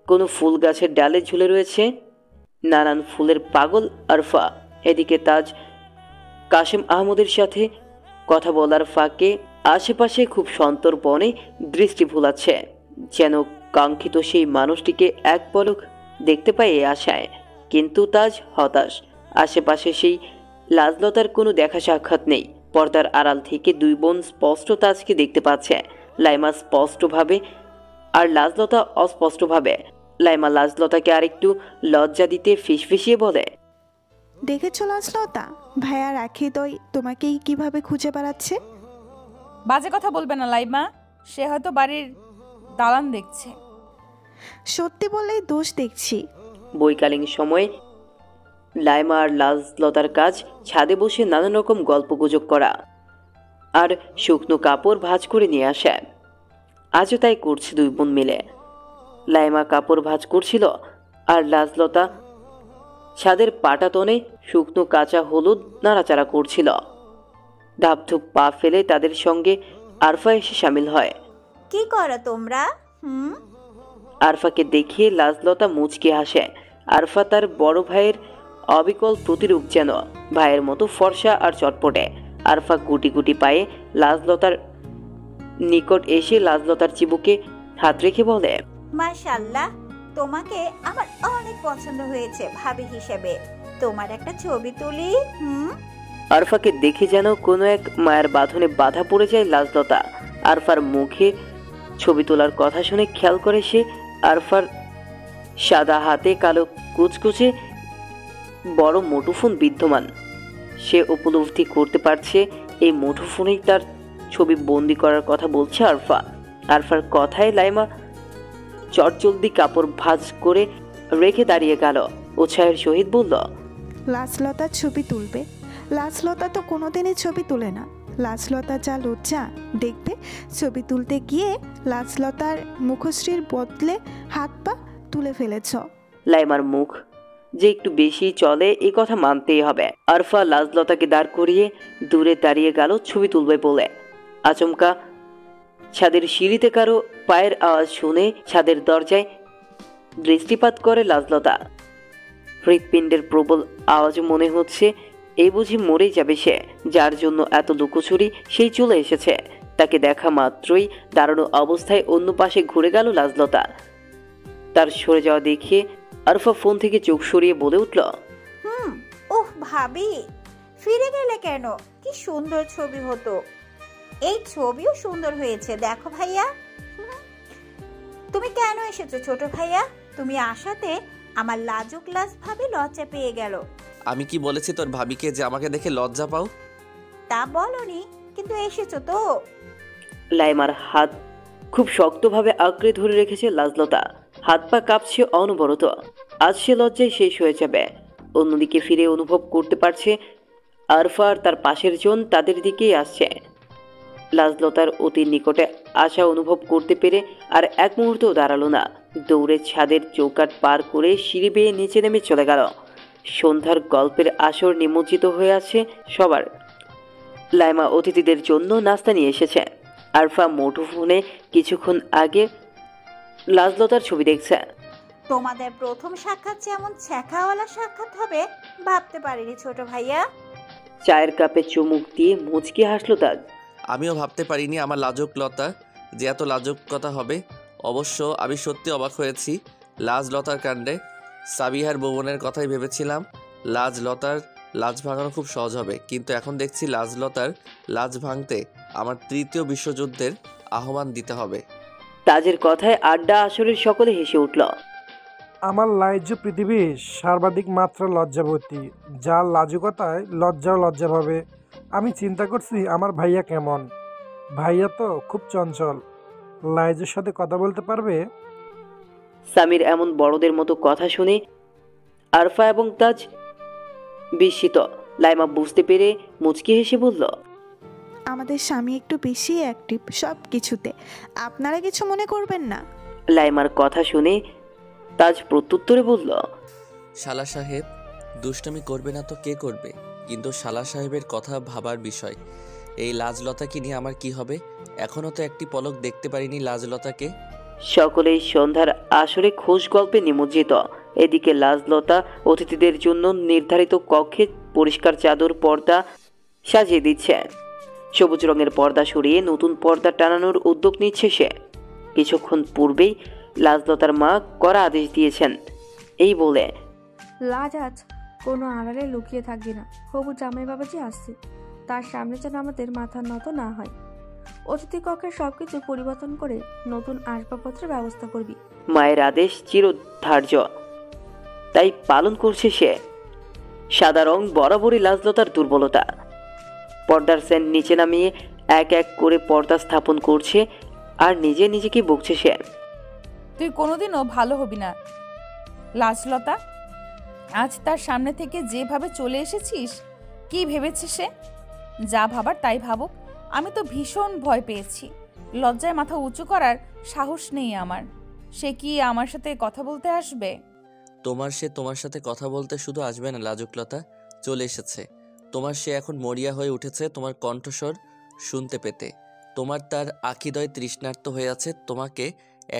কোনো ফুল গাছের ডালে ঝুলে রয়েছে। নানান ফুলের পাগল আরফা। এদিকে তাজ কাশেম আহমদের সাথে কথা বলার ফাঁকে আশেপাশে খুব সন্তর্পণে দৃষ্টি ভুলাচ্ছে, যেন কাঙ্ক্ষিত সেই মানুষটিকে এক পলক দেখতে পায় এই আশায়। কিন্তু তাজ হতাশ। আশেপাশে সেই লাজলতার কোনো দেখা সাক্ষাৎ নেই। পর্দার আড়াল থেকে দুই বোন স্পষ্ট তাজকে দেখতে পাচ্ছে, লাইমা স্পষ্টভাবে আর লাজলতা অস্পষ্টভাবে। লাইমা লাজলতাকে আরেকটু লজ্জা দিতে ফিসফিসিয়ে বলে, দেখেছো লাজলতা, ভাইয়া রাখি দই তোমাকেই কিভাবে খুঁজে বেড়াচ্ছে। বাজে কথা বলবে না লাইমা, সে হয়তো বাড়ির দালান দেখছে। সত্যি বললেই দোষ দেখছি। বৈকালীন সময়ে লাইমা আর লাজলতার কাজ ছাদে বসে নানান রকম গল্পগুজব করা আর শুকনো কাপড় ভাঁজ করে নিয়ে আসে। আজও তাই করছে দুই বোন মিলে। লাইমা কাপড় ভাঁজ করছিল আর লাজলতা ছাদের পাটাতনে শুকনো কাঁচা হলুদ নাড়াচাড়া করছিল। ধাপধুপ পা ফেলে তাদের সঙ্গে আরফা এসে সামিল হয়। কি করো তোমরা? আরফাকে দেখিয়ে লাজলতা মুচকি হাসে। আরফা তার বড় ভাইয়ের অবিকল প্রতিরূপ, যেন ভাইয়ের মতো ফর্সা আর চটপটে। আরফা গুটি গুটি পায়ে লাজলতার নিকট এসে লাজলতার চিবুকে হাত রেখে বলে, মাশাআল্লাহ, তোমাকে আমার অনেক পছন্দ হয়েছে ভাবি হিসেবে। তোমার একটা ছবি তুলি। আরফাকে দেখে যেন কোনো এক মায়ের বাঁধনে বাধা পড়ে যায় লাজলতা। আরফার মুখে ছবি তোলার কথা শুনে খেয়াল করে সে আরফার সাদা হাতে কালো কুচকুচে বড় মুঠোফোন বিদ্যমান। সে উপলব্ধি করতে পারছে এই মুঠোফোনেই তার ছবি বন্দি করার কথা বলছে আরফা। আরফার কথায় লাইমা চটজলদি কাপড় ভাঁজ করে রেখে দাঁড়িয়ে গেল। উৎসাহের সহিত বলল, লাজলতার ছবি তুলবে? লাজলতা তো কোনোদিনই ছবি তুলে না। লাজলতা যা লজ্জা দেখবে। ছবি তুলতে গিয়ে লাজলতার মুখশ্রীর বদলে হাত পা তুলে ফেলেছ। লাইমার মুখ যে একটু বেশি চলে এ কথা মানতেই হবে। আরফা লাজলতাকে দাঁড় করিয়ে দূরে দাঁড়িয়ে গেল ছবি তুলবে বলে। আচমকা ছাদের সিঁড়িতে কারো পায়ের আওয়াজ শুনে ছাদের দরজায় দৃষ্টিপাত করে লাজলতা। হৃৎপিণ্ডের প্রবল আওয়াজ মনে হচ্ছে এই বুঝি মরেই যাবে সে, যার জন্য এত লুকোচুরি সেই চলে এসেছে। তাকে দেখা মাত্রই দাঁড়ানো অবস্থায় অন্য পাশে ঘুরে গেল লাজলতা। তার সরে যাওয়া দেখে আরফা ফোন থেকে চোখ সরিয়ে বলে উঠল, ওহ ভাবি, ফিরে গেলে কেন? কি সুন্দর ছবি হতো। এই ছবিও সুন্দর হয়েছে, দেখো ভাইয়া। তুমি কেন এসেছো ছোট ভাইয়া? তুমি আসাতে আমার লাজুক লাজ ভাবে লজ্জা পেয়ে গেল। আমি কি বলেছি তোর ভাবিকে যে আমাকে দেখে লজ্জা পাও? তা বলনি, কিন্তু এসেছো তো। লাইমার হাত খুব শক্তভাবে আঁকড়ে ধরে রেখেছে লাজলতা। হাত পা কাঁপছে অনবরত। আজ সে লজ্জায় শেষ হয়ে যাবে। অন্যদিকে ফিরে অনুভব করতে পারছে আরফা আর তার পাশের জন তাদের দিকেই আসছে। লাজলতার অতি নিকটে আসা অনুভব করতে পেরে আর এক মুহূর্তও দাঁড়ালো না। দৌড়ে ছাদের চৌকাঠ পার করে সিঁড়ি বেয়ে নিচে নেমে চলে গেল। সন্ধ্যার গল্পের আসর নিমজ্জিত হয়ে আছে সবার। লাইমা অতিথিদের জন্য নাস্তা নিয়ে এসেছে। আরফা মুঠোফোনে কিছুক্ষণ আগে লাজলতার ছবি দেখছে। তোমাদের প্রথম সাক্ষাৎ যেমন ছ্যাঁকাওয়ালা সাক্ষাৎ হবে ভাবতে পারিনি ছোট ভাইয়া। চায়ের কাপে চুমুক দিয়ে মুচকি হাসলো তাজ। আমিও ভাবতে পারিনি আমার লাজুকলতা যে এত লাজুকতা হবে। অবশ্য আমি সত্যি অবাক হয়েছি লাজলতার কাণ্ডে। সাবিহার ভুবনের কথাই ভেবেছিলাম লাজলতার লাজ ভাঙানো খুব সহজ হবে, কিন্তু এখন দেখছি লাজলতার লাজ ভাঙতে আমার তৃতীয় বিশ্বযুদ্ধের আহ্বান দিতে হবে। তাজের কথায় আড্ডা আসরের সকলে হেসে উঠল। আমার লাইজ পৃথিবীর সর্বাধিক মাত্রা লজ্জাবতী, যার লাজুকতায় লজ্জাও লজ্জা ভাবে। আমি চিন্তা করছি আমার ভাইয়া কেমন। ভাইয়া তো খুব চঞ্চল, লাইজের সাথে কথা বলতে পারবে? সামির এমন বড়দের মতো কথা শুনে আরফা এবং তাজ বিস্মিত। লাইমা বুঝতে পেরে মুচকি হেসে বলল, আমাদের স্বামী একটু বেশি অ্যাক্টিভ সব কিছুতে। আপনারা কিছু মনে করবেন না। লাইমার কথা শুনে তাজ প্রত্যুত্তরে বলল, শালা সাহেব দুষ্টামি করবে না তো কে করবে, কিন্তু শালা সাহেবের কথা ভাবার বিষয়। এই লাজলতাকে নিয়ে আমার কি হবে? এখনও তো একটি পলক দেখতে পারিনি লাজলতাকে। সকলেই সন্ধ্যার আসরে খোশ গল্পে নিমজ্জিত। এদিকে লাজলতা অতিথিদের জন্য নির্ধারিত কক্ষে পরিষ্কার চাদর পর্দা সাজিয়ে দিচ্ছে। সবুজ রঙের পর্দা সরিয়ে নতুন পর্দা টানানোর উদ্যোগ নিচ্ছে সে। কিছুক্ষণ পূর্বেই লাজলতার মা কড়া আদেশ দিয়েছেন, এই বলে, লাজ আজ কোনো আড়ালে লুকিয়ে থাকবি না। হবু জামাই বাবাজি আসছে, তার সামনে যেন আমাদের মাথা নত না হয়। অতিথি কক্ষের সবকিছু পরিবর্তন করে নতুন আসবাবপত্রের ব্যবস্থা করবি। মায়ের আদেশ চিরধার্য, তাই পালন করছে সে। সাদা রং বরাবরই লাজলতার দুর্বলতা। পর্দার সেন্ট নিচে নামিয়ে এক এক করে পর্দা স্থাপন করছে আর নিজে নিজেকে বকছে সে। তুই কোনোদিনও ভালো হবি না লাজলতা। আজ তার সামনে থেকে যেভাবে চলে এসেছিস, কি ভেবেছে সে? যা ভাবার তাই ভাবুক। আমি তো ভীষণ ভয় পেয়েছি। লজ্জায় মাথা উঁচু করার সাহস নেই আমার। সে কি আমার সাথে কথা বলতে আসবে? সে তোমার সাথে কথা বলতে শুধু আসবে না লাজুকলতা, চলে এসেছে। সে এখন মরিয়া হয়ে উঠেছে তোমার কণ্ঠস্বর শুনতে পেতে। তার আখিদয় তৃষ্ণার্ত হয়ে আছে তোমাকে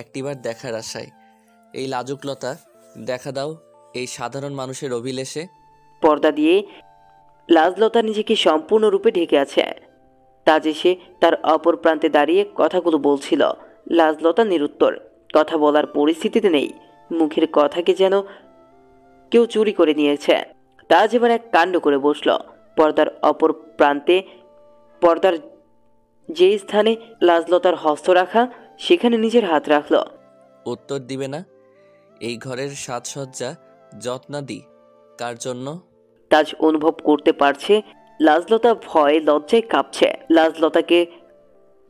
একটিবার দেখার আশায়। এই লাজুকলতা, দেখা দাও এই সাধারণ মানুষের অভিলেষে। পর্দা দিয়ে লাজলতা নিজেকে সম্পূর্ণরূপে ঢেকে আছে। তাজ এসে তার অপর প্রান্তে দাঁড়িয়ে কথাগুলো বলছিল। লাজলতা নিরুত্তর, কথা বলার পরিস্থিতিতে নেই। মুখের কথাকে যেন কেউ চুরি করে নিয়েছে। তাজ এবার এক কাণ্ড করে বসল। পর্দার অপর প্রান্তে, পর্দার যে স্থানে লাজলতার হস্ত রাখা, সেখানে নিজের হাত রাখল। উত্তর দিবে না? এই ঘরের সাজসজ্জা যত্নাদি কার জন্য? তাজ অনুভব করতে পারছে লাজলতা ভয়ে লজ্জায় কাঁপছে। লাজলতাকে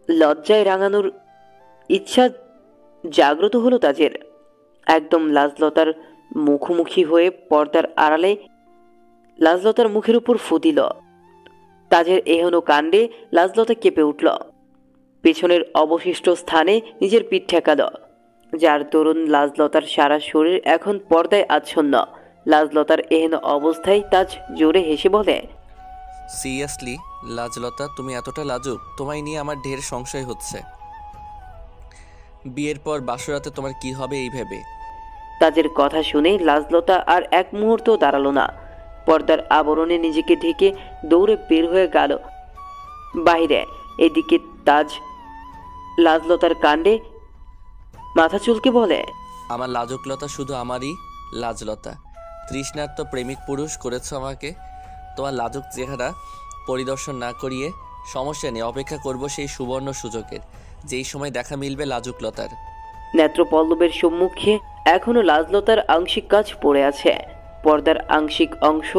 লজ্জায় রাঙানোর ইচ্ছা জাগ্রত হলো তাজের। একদম লাজলতার মুখোমুখি হয়ে পর্দার আড়ালে লাজলতার মুখের উপর ফু দিল। তাজের এহেন কাণ্ডে লাজলতা কেঁপে উঠল। পেছনের অবশিষ্ট স্থানে নিজের পিঠ ঠেকাল, যার দরুন লাজলতার সারা শরীর এখন পর্দায় আচ্ছন্ন। লাজলতার এহেন অবস্থায় তাজ জোরে হেসে বলে, সিরিয়াসলি লাজলতা, তুমি এতটা লাজুক? তোমায় নিয়ে আমার ঢের সংশয় হচ্ছে। বিয়ের পর বাসরাতে তোমার কি হবে এই ভেবে। তাজের কথা শুনে লাজলতা আর এক মুহূর্ত দাঁড়ালো না। পর্দার আবরণে নিজেকে ঢেকে দৌড়ে বের হয়ে গেল বাইরে। এদিকে তাজ লাজলতার কাণ্ডে মাথা চুলকে বলে, আমার লাজুকলতা শুধু আমারই লাজলতা। তৃষ্ণার্ত প্রেমিক পুরুষ করেছ আমাকে। তোমার লাজুক চেহারা পরিদর্শন না করিয়ে সমস্যা নেই, অপেক্ষা করব সেই সুবর্ণ সুযোগের, যেই সময় দেখা মিলবে লাজুকলতার। নেত্রপল্লবের সম্মুখে এখনো লাজলতার আংশিক কাজ পড়ে আছে। পর্দার আংশিক অংশ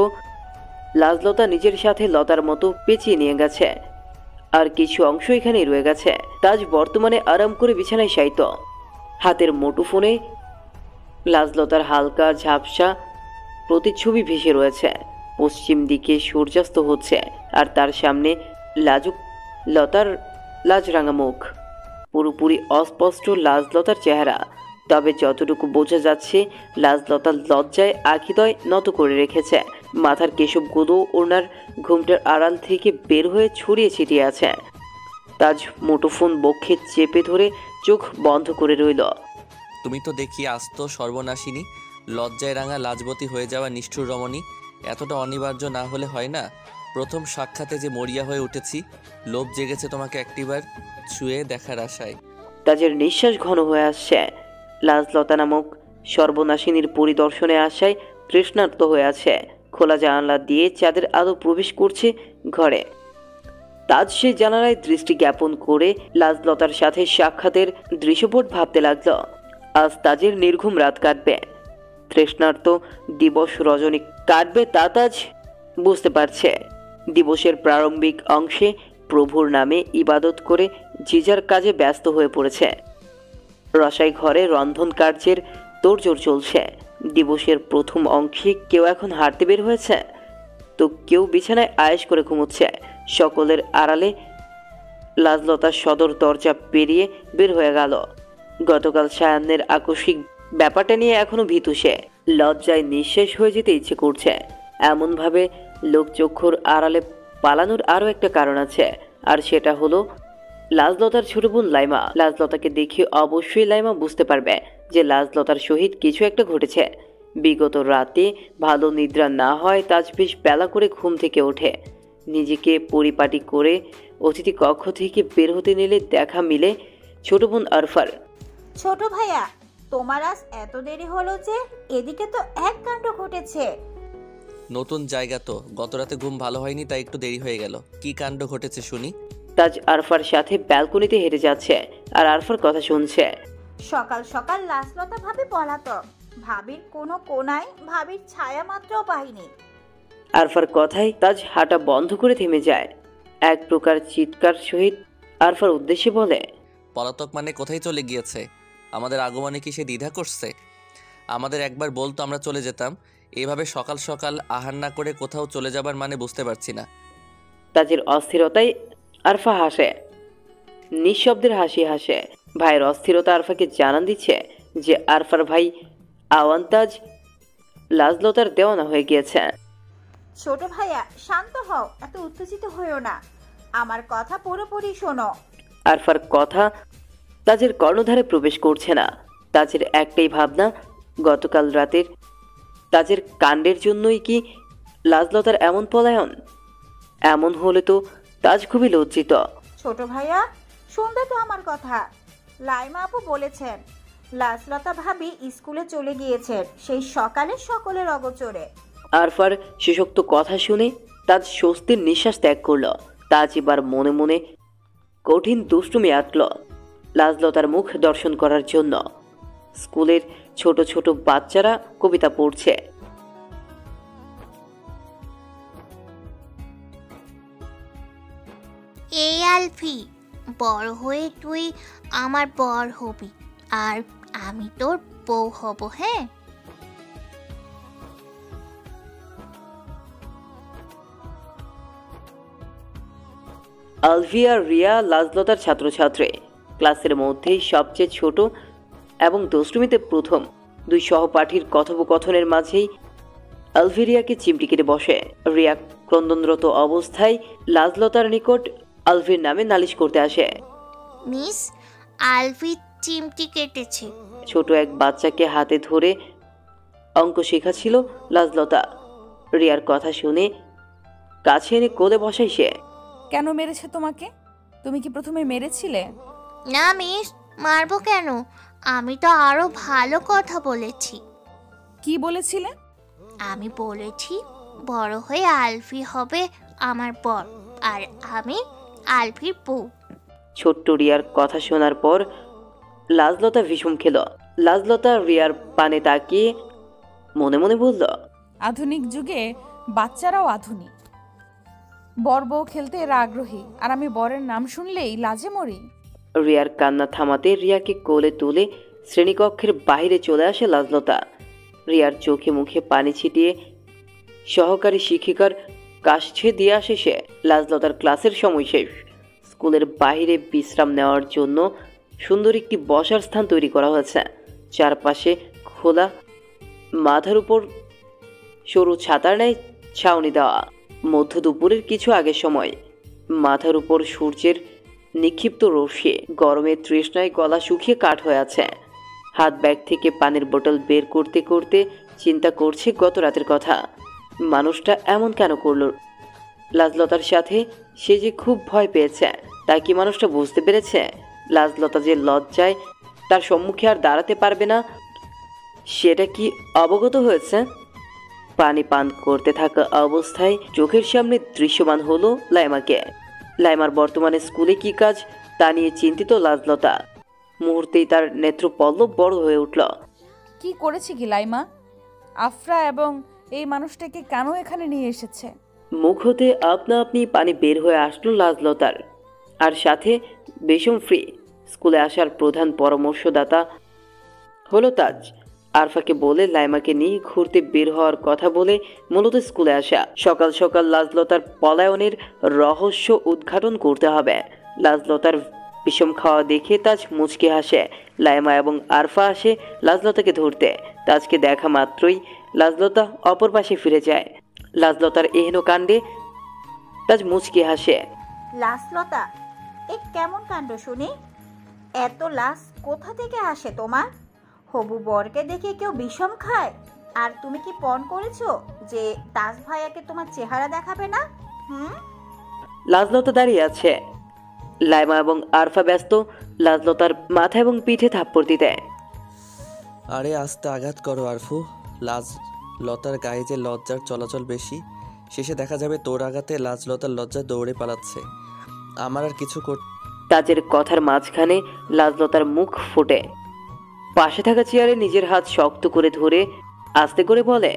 লাজলতা নিজের সাথে লতার মতো পেঁচিয়ে নিয়ে গেছে, আর কিছু অংশ এখানেই রয়ে গেছে। তাজ বর্তমানে আরাম করে বিছানায় শায়িত। হাতের মুঠোফোনে লাজলতার হালকা ঝাপসা প্রতিচ্ছবি ভেসে রয়েছে। পশ্চিম দিকে সূর্যাস্ত হচ্ছে, আর তার সামনে লাজুক লতার লাজরাঙা মুখ। পুরোপুরি অস্পষ্ট লাজলতার চেহারা, তবে যতটুকু বোঝা যাচ্ছে লাজলতার লজ্জায় আখিদয় নত করে রেখেছে। মাথার কেশবগুলো ওনার ঘুমটার আড়াল থেকে বের হয়ে ছড়িয়ে ছিটিয়ে আছে। তাজ মুঠোফোন বক্ষে চেপে ধরে চোখ বন্ধ করে রইল। তুমি তো দেখি আস্ত সর্বনাশিনী, লজ্জায় রাঙা লাজবতী হয়ে যাওয়া নিষ্ঠুর রমণী। এতটা অনিবার্য না হলে হয় না। প্রথম সাক্ষাতে যে মরিয়া হয়ে উঠেছি, লোভ জেগেছে তোমাকে একটিবার ছুঁয়ে দেখার আশায়। তাজের নিঃশ্বাস ঘন হয়ে আসছে। লাজলতা নামক সর্বনাশিনীর পরিদর্শনে আসায় তৃষ্ণার্ত হয়ে আছে। খোলা জানালা দিয়ে চাঁদের আলো প্রবেশ করছে ঘরে। তাজ সে জানালায় দৃষ্টি জ্ঞাপন করে লাজলতার সাথে সাক্ষাতের দৃশ্যপট ভাবতে লাগল। আজ তাজের নির্ঘুম রাত কাটবে, তৃষ্ণার্ত দিবস রজনী কাটবে, তা তাজ বুঝতে পারছে। দিবসের প্রারম্ভিক অংশে প্রভুর নামে ইবাদত করে যে যার কাজে ব্যস্ত হয়ে পড়েছে। রসাই ঘরে রন্ধন কার্যের তোড়জোড় চলছে। দিবসের প্রথম অংশে কেউ এখন হাঁটতে বের হয়েছে, তো কেউ বিছানায় আয়েশ করে ঘুমোচ্ছে। সকলের আড়ালে লাজলতা সদর দরজা পেরিয়ে বের হয়ে গেল। গতকাল সায়ান্নের আকস্মিক ব্যাপারটা নিয়ে এখনো ভীতু সে। লজ্জায় নিঃশেষ হয়ে যেতে ইচ্ছে করছে। এমনভাবে লোকচক্ষুর আড়ালে পালানোর আরও একটা কারণ আছে, আর সেটা হলো লাজলতার ছোট বোন লাইমা। লাজলতাকে দেখে অবশ্যই লাইমা বুঝতে পারবে যে লাজলতার সহিত কিছু একটা ঘটেছে। বিগত রাতে ভালো নিদ্রা না হয় তাজ বেশ বেলা করে ঘুম থেকে ওঠে। নিজেকে পরিপাটি করে অতিথি কক্ষ থেকে বের হতে নিলে দেখা মিলে ছোট বোন আরফার। ছোট ভাইয়া, তোমার আজ এত দেরি হলো যে? এদিকে তো এক কাণ্ড ঘটেছে। নতুন জায়গা তো, গত রাতে ঘুম ভালো হয়নি তাই একটু দেরি হয়ে গেল। কি কাণ্ড ঘটেছে শুনি। তাজ আরফার সাথে ব্যালকনিতে হেঁটে যাচ্ছে আর আরফার কথা শুনছে। সকাল সকাল লাজলতা ভাবি পলাতক। ভাবির কোনো কোনায় ভাবির ছায়া মাত্রও পাইনি। আরফার কথায় তাজ হাঁটা বন্ধ করে থেমে যায়। এক প্রকার চিৎকার সহিত আরফার উদ্দেশ্যে বলে, পলাতক মানে কোথায় চলে গিয়েছে? আমাদের আগমনে কি সে দ্বিধা করছে? আমাদের একবার বলতো আমরা চলে যেতাম। এভাবে সকাল সকাল আহার না করে কোথাও চলে যাবার মানে বুঝতে পারছি না। তাজের অস্থিরতায় আরফা হাসে, নিঃশব্দের হাসি হাসে। ভাইয়ের অস্থিরতা আরফাকে জানান দিচ্ছে যে আরফার ভাই আওয়ান্তাজ লাজলতার দেওয়ানা হয়ে গিয়েছে। ছোট ভাইয়া, শান্ত হও, এত উত্তেজিত হইও না। আমার কথা পুরোপুরি শোনো। আরফার কথা তাজের কর্ণধারে প্রবেশ করছে না। তাজের একটাই ভাবনা, গতকাল রাতের তাজের কাণ্ডের জন্যই কি লাজলতার এমন পলায়ন? এমন হলে তো তাজ খুবই লজ্জিত। ছোট ভাইয়া, শুনবে তো আমার কথা? লাইমা আপু বলেছেন লাজলতা ভাবি স্কুলে চলে গিয়েছেন সেই সকালে সকলের অগোচরে। আরফার শেষোক্ত কথা শুনে তাজ স্বস্তির নিঃশ্বাস ত্যাগ করল। তাজ এবার মনে মনে কঠিন দুষ্টুমি আঁটল লাজলতার মুখ দর্শন করার জন্য। স্কুলের ছোট ছোট বাচ্চারা কবিতা পড়ছে। এই আলফি, বড় হয়ে তুই আমার বর হবি আর আমি তোর বউ হব, হ্যাঁ? আলভিয়া রিয়া লাজলতার ছাত্রছাত্রী। ক্লাসের মধ্যেই সবচেয়ে ছোট এবং দুষ্টুমিতে প্রথম। দুই সহপাঠীর কথোপকথনের মাঝেই আলভিরিয়াকে চিমটি কেটে বসে। রিয়া ক্রন্দনরত অবস্থায় লাজলতার নিকট আলভির নামে নালিশ করতে আসে। মিস, আলফি চিমটি কেটেছে। ছোট এক বাচ্চাকে হাতে ধরে অঙ্ক শেখাচ্ছিল লাজলতা। রিয়ার কথা শুনে কাছে এনে কোলে বসাই সে। কেন মেরেছে তোমাকে? তুমি কি প্রথমে মেরেছিলে? না মিস, মারবো কেন? আমি তো আরো ভালো কথা বলেছি। কি বলেছিলে? আমি বলেছি বড় হয়ে আলফি হবে আমার বর আর আমি আলফির বউ। ছোট্ট রিয়ার কথা শোনার পর লাজলতা ভীষণ খেল। লাজলতা রিয়ার পানে তাকিয়ে মনে মনে বলল, আধুনিক যুগে বাচ্চারাও আধুনিক। বর বউ খেলতে এরা আগ্রহী, আর আমি বরের নাম শুনলেই লাজে মরি। রিয়ার কান্না থামাতে রিয়াকে কোলে তুলে শ্রেণীকক্ষের বাইরে চলে আসে লাজলতা। রিয়ার চোখে মুখে পানি ছিটিয়ে সহকারী শিক্ষিকার কাছে দিয়ে আসে সে। লাজলতার ক্লাসের সময় শেষ। স্কুলের বাইরে বিশ্রাম নেওয়ার জন্য সুন্দর একটি বসার স্থান তৈরি করা হয়েছে। চারপাশে খোলা, মাথার উপর সরু ছাতার ন্যায় ছাউনি দেওয়া। মধ্য দুপুরের কিছু আগের সময়। মাথার উপর সূর্যের নিক্ষিপ্ত রশ্মি গরমে তৃষ্ণায় গলা শুকিয়ে কাঠ হয়ে আছে। হাত ব্যাগ থেকে পানির বোতল বের করতে করতে চিন্তা করছে গত রাতের কথা। মানুষটা এমন কেন করলো লাজলতার সাথে? সে যে খুব ভয় পেয়েছে, তাই কি মানুষটা বুঝতে পেরেছে লাজলতা যে লজ্জায় তার সম্মুখে আর দাঁড়াতে পারবে না, সেটা কি অবগত হয়েছে? পানি পান করতে থাকা অবস্থায় চোখের সামনে দৃশ্যমান হলো লাইমাকে। লাইমার বর্তমানে স্কুলে কি কাজ তা নিয়ে চিন্তিত লাজলতা। মুহূর্তেই তার নেত্রপল্লব বড় হয়ে উঠল। কি করেছে কি লাইমা? আফরা এবং এই মানুষটাকে কেন এখানে নিয়ে এসেছে? মুখ হতে আপনা আপনি পানি বের হয়ে আসলো লাজলতার, আর সাথে বেশম ফ্রি। স্কুলে আসার প্রধান পরামর্শদাতা হলো তাজ। আরফাকে বলে লাইমাকে নিয়ে ঘুরতে বের হওয়ার কথা বলে মূলত স্কুলে আসা। সকাল সকাল লাজলতার পলায়নের রহস্য উদ্ঘাটন করতে হবে। লাজলতার বিষম খাওয়া দেখে তাজ মুচকি হাসে। লাইমা এবং আরফা আসে লাজলতাকে ধরতে। তাজকে দেখা মাত্রই লাজলতা অপর পাশে ফিরে যায়। লাজলতার এহেন কাণ্ডে তাজ মুচকি হাসে। লাসলতা, এ কেমন কাণ্ড শুনি? এত লাশ কোথা থেকে আসে তোমার? হবু বরকে দেখে কেউ বিষম খায়? আর তুমি কি পণ করেছো যে তাজ ভাইয়াকে তোমার চেহারা দেখাবে না? লাজলতা দাঁড়িয়ে আছে। লাইমা এবং আরফা ব্যস্ত লাজলতার মাথা এবং পিঠে থাপ্পড় দিতে। আরে আস্তে আঘাত করো আরফু। লতার গায়ে যে লজ্জার চলাচল বেশি, শেষে দেখা যাবে তোর আঘাতে লাজলতার লজ্জা দৌড়ে পালাচ্ছে। আমার আর কিছু তাজের কথার মাঝখানে লাজলতার মুখ ফোটে। পাশে থাকা চেয়ারে নিজের হাত শক্ত করে ধরে আস্তে করে বলে,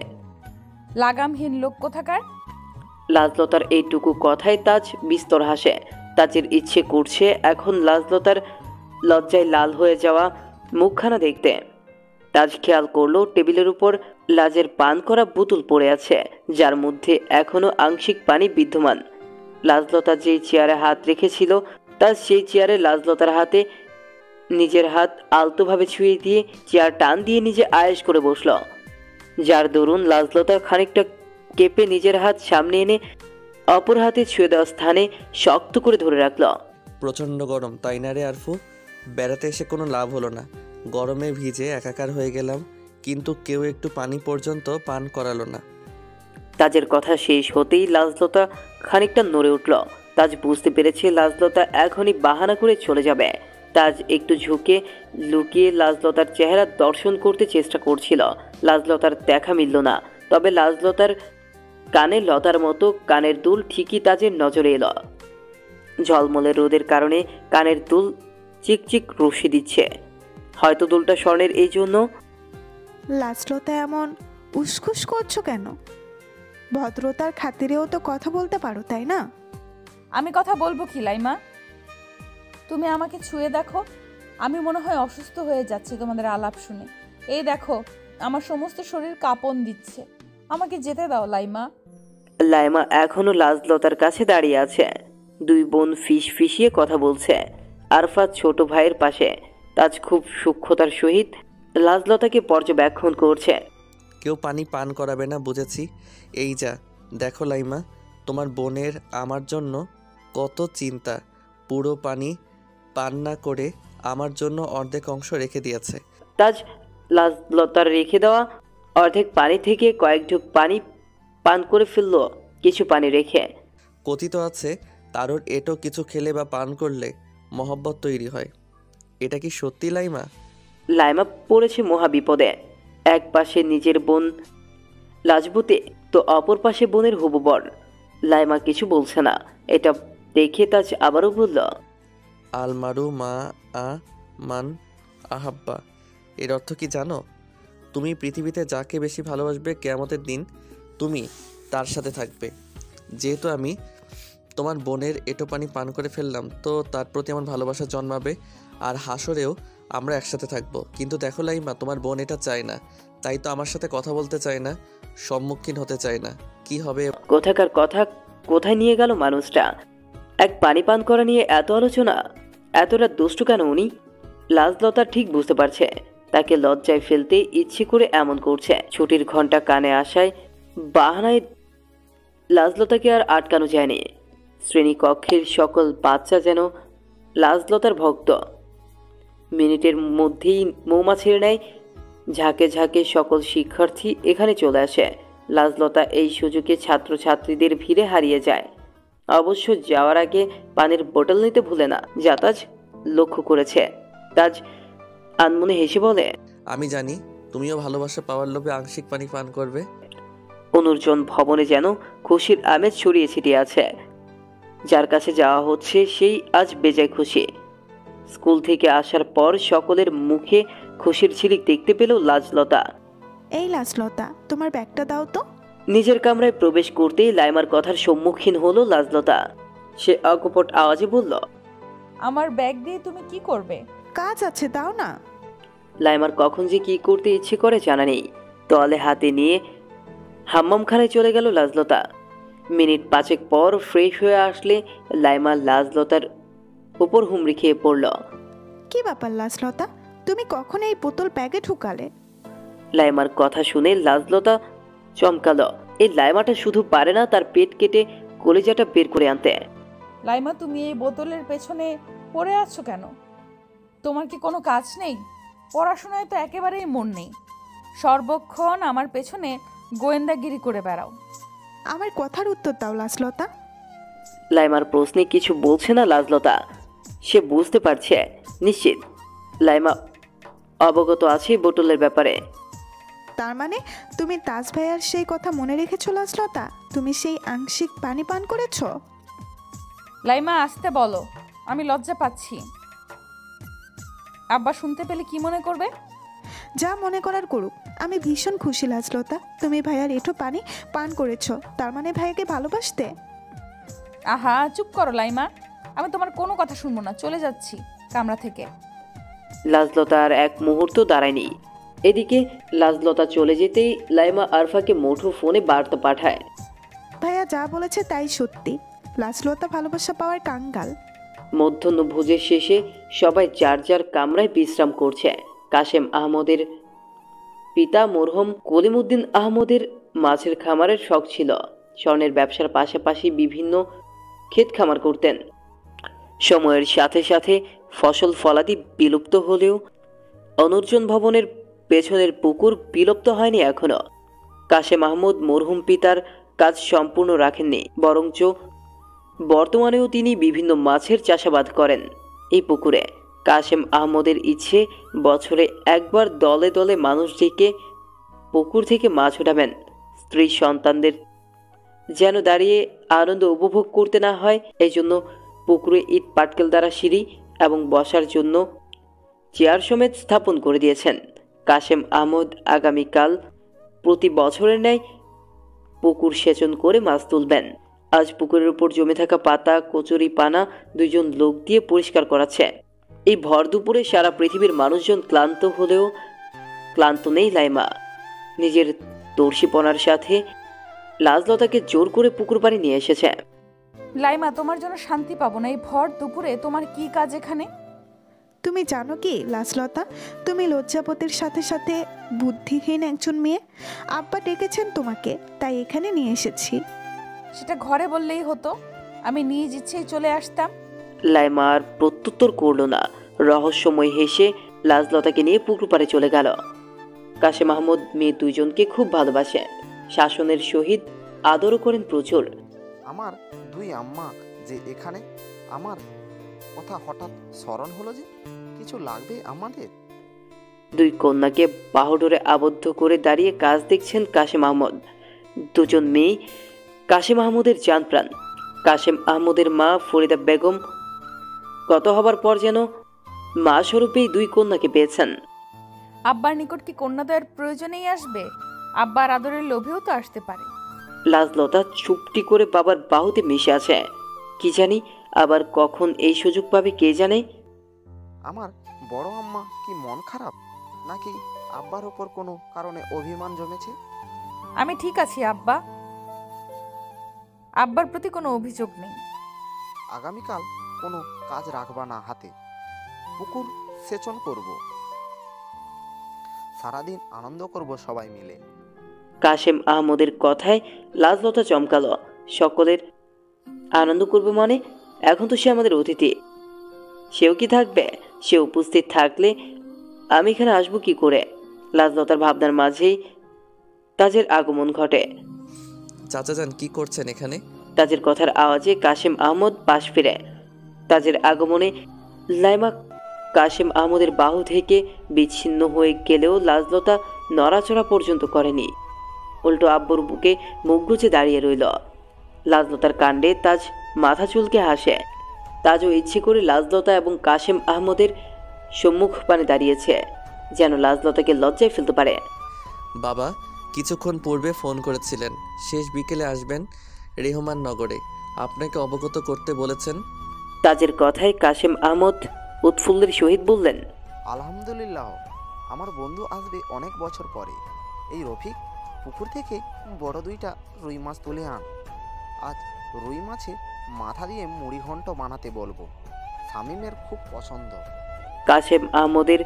লাগামহীন লোক কোথাকার। লাজলতার এইটুকু কথায় তাজ বিস্তর হাসে। তাজের ইচ্ছে করছে এখন লাজলতার লজ্জায় লাল হয়ে যাওয়া মুখখানা দেখতে। তাজ খেয়াল করলো টেবিলের উপর লাজের পান করা বোতল পড়ে আছে, যার মধ্যে এখনো আংশিক পানি বিদ্যমান। লাজলতা যেই চেয়ারে হাত রেখেছিল তাজ সেই চেয়ারে লাজলতার হাতে নিজের হাত আলতোভাবে ছুঁয়ে দিয়ে চেয়ার টান দিয়ে নিজে আয়েশ করে বসল, যার দরুন লাজলতা খানিকটা কেঁপে নিজের হাত সামনে এনে অপর হাতে ছুঁয়ে দেওয়া স্থানে শক্ত করে ধরে রাখল। প্রচণ্ড গরম, তাই না রে আরফু? বেড়াতে এসে কোনো লাভ হলো না, গরমে ভিজে একাকার হয়ে গেলাম, কিন্তু কেউ একটু পানি পর্যন্ত পান করালো না। তাজের কথা শেষ হতেই লাজলতা খানিকটা নড়ে উঠল। তাজ বুঝতে পেরেছে লাজলতা এখনই বাহানা করে চলে যাবে। তাজ একটু ঝুঁকে লুকিয়ে লাজলতার চেহারা দর্শন করতে চেষ্টা করছিল। লাজলতার দেখা মিলল না, তবে লাজলতার কানে লতার মতো কানের দুল ঠিকই তাজের নজরে এলো। ঝলমলে রোদের কারণে কানের দুল চিকচিক রশ্মি দিচ্ছে। হয়তো দুলটা স্বর্ণের, এই জন্য। লাজলতা এমন উসখুস করছো কেন? ভদ্রতার খাতিরেও তো কথা বলতে পারো, তাই না? আমি কথা বলবো কি লাইমা? তুমি আমাকে ছুঁয়ে দেখো, আমি মনে হয় অসুস্থ হয়ে যাচ্ছি তোমাদের আলাপ শুনে। এই দেখো আমার সমস্ত শরীর কাঁপন দিচ্ছে, আমাকে যেতে দাও লাইমা। লাইমা এখনো লাজলতার কাছে দাঁড়িয়ে আছে। দুই বোন ফিসফিসিয়ে কথা বলছে। আরফা ছোট ভাইয়ের পাশে। তাজ খুব সূক্ষ্মতার সহিত লাজলতাকে পর্যবেক্ষণ করছে। কেউ পানি পান করাবে না, বুঝেছি। এই যা দেখো লাইমা, তোমার বোনের আমার জন্য কত চিন্তা। পুরো পানি পান না করে আমার জন্য অর্ধেক অংশ রেখে দিয়েছে। তাজ লাজলতার রেখে দেওয়া অর্ধেক পানি থেকে কয়েক ঢুক পানি পান করে ফেলল, কিছু পানি রেখে। কথিত আছে কারোর এটো কিছু খেলে বা পান করলে মহব্বত তৈরি হয়। এটা কি সত্যি লাইমা? লাইমা পড়েছে মহা বিপদে। এক পাশে নিজের বোন লাজবুতে, তো অপর পাশে বোনের হবু বর। লাইমা কিছু বলছে না। এটা দেখে তাজ আবারও বলল, আলমারু মা আ মান আহাব্বা। এর অর্থ কি জানো? তুমি পৃথিবীতে যাকে বেশি ভালোবাসবে, কিয়ামতের দিন তুমি তার সাথে থাকবে। যেহেতু আমি তোমার বোনের এটো পানি পান করে ফেললাম, তো তার প্রতি আমার ভালোবাসা জন্মাবে, আর হাসরেও আমরা একসাথে থাকবো। কিন্তু দেখো লাইমা, তোমার বোন এটা চায় না, তাই তো আমার সাথে কথা বলতে চায় না, সম্মুখীন হতে চায় না। কি হবে? কোথাকার কথা কোথায় নিয়ে গেল মানুষটা? এক পানি পান করা নিয়ে এত আলোচনা, এতটা দুষ্টু কেন উনি? লাজলতা ঠিক বুঝতে পারছে তাকে লজ্জায় ফেলতে ইচ্ছে করে এমন করছে। ছুটির ঘন্টা কানে আসায় বাহানায় লাজলতাকে আর আটকানো যায়নি। শ্রেণীকক্ষের সকল বাচ্চা যেন লাজলতার ভক্ত। মিনিটের মধ্যেই মৌমাছির ন্যায় ঝাঁকে ঝাঁকে সকল শিক্ষার্থী এখানে চলে আসে। লাজলতা এই সুযোগে ছাত্রছাত্রীদের ভিড়ে হারিয়ে যায়। অবশ্য যাওয়ার আগে পানির বোতল নিতে ভুলে না, যা তাজ লক্ষ্য করেছে। তাজ আনমনে হেসে বলে, আমি জানি তুমিও ভালোবাসা পাওয়ার লোভে আংশিক পানি পান করবে। অনুর্জন ভবনে যেন খুশির আমেজ ছড়িয়ে ছিটিয়ে আছে। যার কাছে যাওয়া হচ্ছে সেই আজ বেজায় খুশি। স্কুল থেকে আসার পর সকলের মুখে খুশির ঝিলিক দেখতে পেল লাজলতা। এই লাজলতা, তোমার ব্যাগটা দাও তো। নিজের কামরায় প্রবেশ করতেই লাইমার কথার সম্মুখীন হলো লাজলতা। সে অকপট আওয়াজে বলল, আমার ব্যাগ দিয়ে তুমি কি করবে? কাজ আছে, দাও না। লাইমার কখন যে কি করতে ইচ্ছে করে জানা নেই। তোয়ালে হাতে নিয়ে হাম্মামখানায় চলে গেল লাজলতা। মিনিট 5 পর ফ্রেশ হয়ে আসলে লাইমা লাজলতার উপর হুমড়ি খেয়ে পড়ল। কি ব্যাপার লাজলতা, তুমি কখন এই বোতল ব্যাগে ঢুকালে? লাইমার কথা শুনে লাজলতা চমকালো। এই লাইমাটা শুধু পারে না তার পেট কেটে কলিজাটা বের করে আনতে। লাইমা, তুমি এই বোতলের পেছনে পড়ে আছো কেন? তোমার কি কোনো কাজ নেই? পড়াশোনায় তো একেবারেই মন নেই, সর্বক্ষণ আমার পেছনে গোয়েন্দাগিরি করে বেড়াও। আমার কথার উত্তর দাও লাজলতা। লাইমার প্রশ্নে কিছু বলছে না লাজলতা। সে বুঝতে পারছে নিশ্চিত লাইমা অবগত আছে বোতলের ব্যাপারে। তার মানে তুমি তাজ ভাইয়ার সেই কথা মনে রেখেছো লাজলতা? তুমি সেই আংশিক পানি পান করেছো? লাইমা, আসতে বলো, আমি লজ্জা পাচ্ছি। আব্বা শুনতে পেলে কি মনে করবে? যা মনে করার করুক, আমি ভীষণ খুশি লাজলতা তুমি ভাইয়ার এঁঠো পানি পান করেছো। তার মানে ভাইয়াকে ভালোবাসতে? আহা, চুপ করো লাইমা, আমি তোমার কোনো কথা শুনবো না, চলে যাচ্ছি কামরা থেকে। লাজলতা আর এক মুহূর্ত দাঁড়ায়নি। এদিকে লাজলতা চলে যেতেই লাইমা আরফাকে মুঠো ফোনে বার্তা পাঠায়। ভাইয়া যা বলেছে তাই সত্যি, লাজলতা ভালোবাসা পাওয়ার কাঙ্গাল। মধ্যাহ্নভোজের শেষে সবাই যার যার কামরায় বিশ্রাম করছে। কাশেম আহমদের পিতা মরহুম কলিমুদ্দিন আহমদের মাছের খামারের শখ ছিল। স্বর্ণের ব্যবসার পাশাপাশি বিভিন্ন ক্ষেত খামার করতেন। সময়ের সাথে সাথে ফসল ফলাদি বিলুপ্ত হলেও অনর্জন ভবনের পেছনের পুকুর বিলুপ্ত হয়নি এখনো। কাশেম আহমদ মরহুম পিতার কাজ সম্পূর্ণ রাখেননি, বরঞ্চ বর্তমানেও তিনি বিভিন্ন মাছের চাষাবাদ করেন এই পুকুরে। কাশেম আহমদের ইচ্ছে বছরে একবার দলে দলে মানুষ ডেকে পুকুর থেকে মাছ উঠাবেন। স্ত্রী সন্তানদের যেন দাঁড়িয়ে আনন্দ উপভোগ করতে না হয়, এই জন্য পুকুরে ইট পাটকেল দ্বারা সিঁড়ি এবং বসার জন্য চেয়ার সমেত স্থাপন করে দিয়েছেন। কাশেম আহমদ আগামীকাল প্রতি বছরের ন্যায় পুকুর সেচন করে মাছ তুলবেন। আজ পুকুরের উপর জমে থাকা পাতা কচুরি পানা দুইজন লোক দিয়ে পরিষ্কার করাচ্ছে। এই ভর দুপুরে সারা পৃথিবীর মানুষজন ক্লান্ত হলেও ক্লান্ত নেই লাইমা। নিজের দর্শিপনার সাথে লাজলতাকে জোর করে পুকুর পাড়ে নিয়ে এসেছে। লাইমা, তোমার জন্য শান্তি পাবো না। এই ভর দুপুরে তোমার কি কাজ এখানে? তুমি জানো কি লাজলতা, তুমি লজ্জাবতীর সাথে সাথে বুদ্ধিহীন একজন মেয়ে। আব্বা ডেকেছেন তোমাকে, তাই এখানে নিয়ে এসেছি। সেটা ঘরে বললেই হতো, আমি নিজ ইচ্ছেই চলে আসতাম। লাইমা আর প্রত্যুত্তর করল না। রহস্যময় হেসে লাজলতাকে নিয়ে পুকুর পাড়ে চলে গেল। কাশেম আহমদ মেয়ে দুইজনকে খুব ভালোবাসে, শাসনের সহিত আদরও করেন প্রচুর। আমার দুই আম্মা যে এখানে, আমার কথা হঠাৎ স্মরণ হলো যে কিছু লাগবে আমাদের। দুই কন্যাকে বাহুডোরে আবদ্ধ করে দাঁড়িয়ে কাজ দেখছেন কাশেম আহমদ। দুজন মেয়ে কাশেম আহমদের জান প্রাণ। কাশেম আহমদের মা ফরিদা বেগম গত হবার পর যেন মা স্বরূপেই দুই কন্যাকে পেয়েছেন। আব্বার নিকট কি কন্যাদয়ের প্রয়োজনেই আসবে? আব্বার আদরের লোভেও তো আসতে পারে। লাজলতা চুপটি করে বাবার বাহুতে মিশে আছে। কি জানি আবার কখন এই সুযোগ পাবে কে জানে। আমার বড় আম্মা কি মন খারাপ, নাকি আব্বার ওপর কোনো কারণে অভিমান জমেছে? আমি ঠিক আছি আব্বা, আব্বার প্রতি কোনো অভিযোগ নেই। আগামীকাল কোনো কাজ রাখবা না হাতে, পুকুর সেচন করব, সারাদিন আনন্দ করব সবাই মিলে। কাশেম আহমদের কথায় লাজলতা চমকালো। সকলের আনন্দ করবে মানে? এখন তো সে আমাদের অতিথি, সেও কি থাকবে? সে উপস্থিত থাকলে আমি এখানে আসবো কি করে? লাজলতার ভাবনার মাঝেই তাজের আগমন ঘটে। চাচা যান, কি করছেন এখানে? তাজের কথার আওয়াজে কাশেম আহমদ পাশ ফিরে। তাজের আগমনে লাইমা কাশেম আহমদের বাহু থেকে বিচ্ছিন্ন হয়ে গেলেও লাজলতা নড়াচড়া পর্যন্ত করেনি, উল্টো আব্বুর বুকে মুখ গুজে দাঁড়িয়ে রইল। লাজলতার কাণ্ডে তাজ মাথা চুলকে হাসে। তাজও ইচ্ছে করে লাজলতা এবং কাশেম আহমদের সম্মুখ পানে দাঁড়িয়েছে, যেন লাজলতাকে লজ্জায় ফেলতে পারে। বাবা কিছুক্ষণ পূর্বে ফোন করেছিলেন, শেষ বিকেলে আসবেন রেহমান নগরে, আপনাকে অবগত করতে বলেছেন। তাজের কথায় কাশেম আহমদ উৎফুল্লের সহিত বললেন, আলহামদুলিল্লাহ, আমার বন্ধু আসবে অনেক বছর পরে। এই রফিক, পুকুর থেকে বড় দুইটা রুই মাছ তুলে আন। আজ রুই মাছে মাথা দিয়ে মুড়ি ঘন্ট বানাতে বলবো, শামীমের খুব পছন্দ। কাশেম আহমদের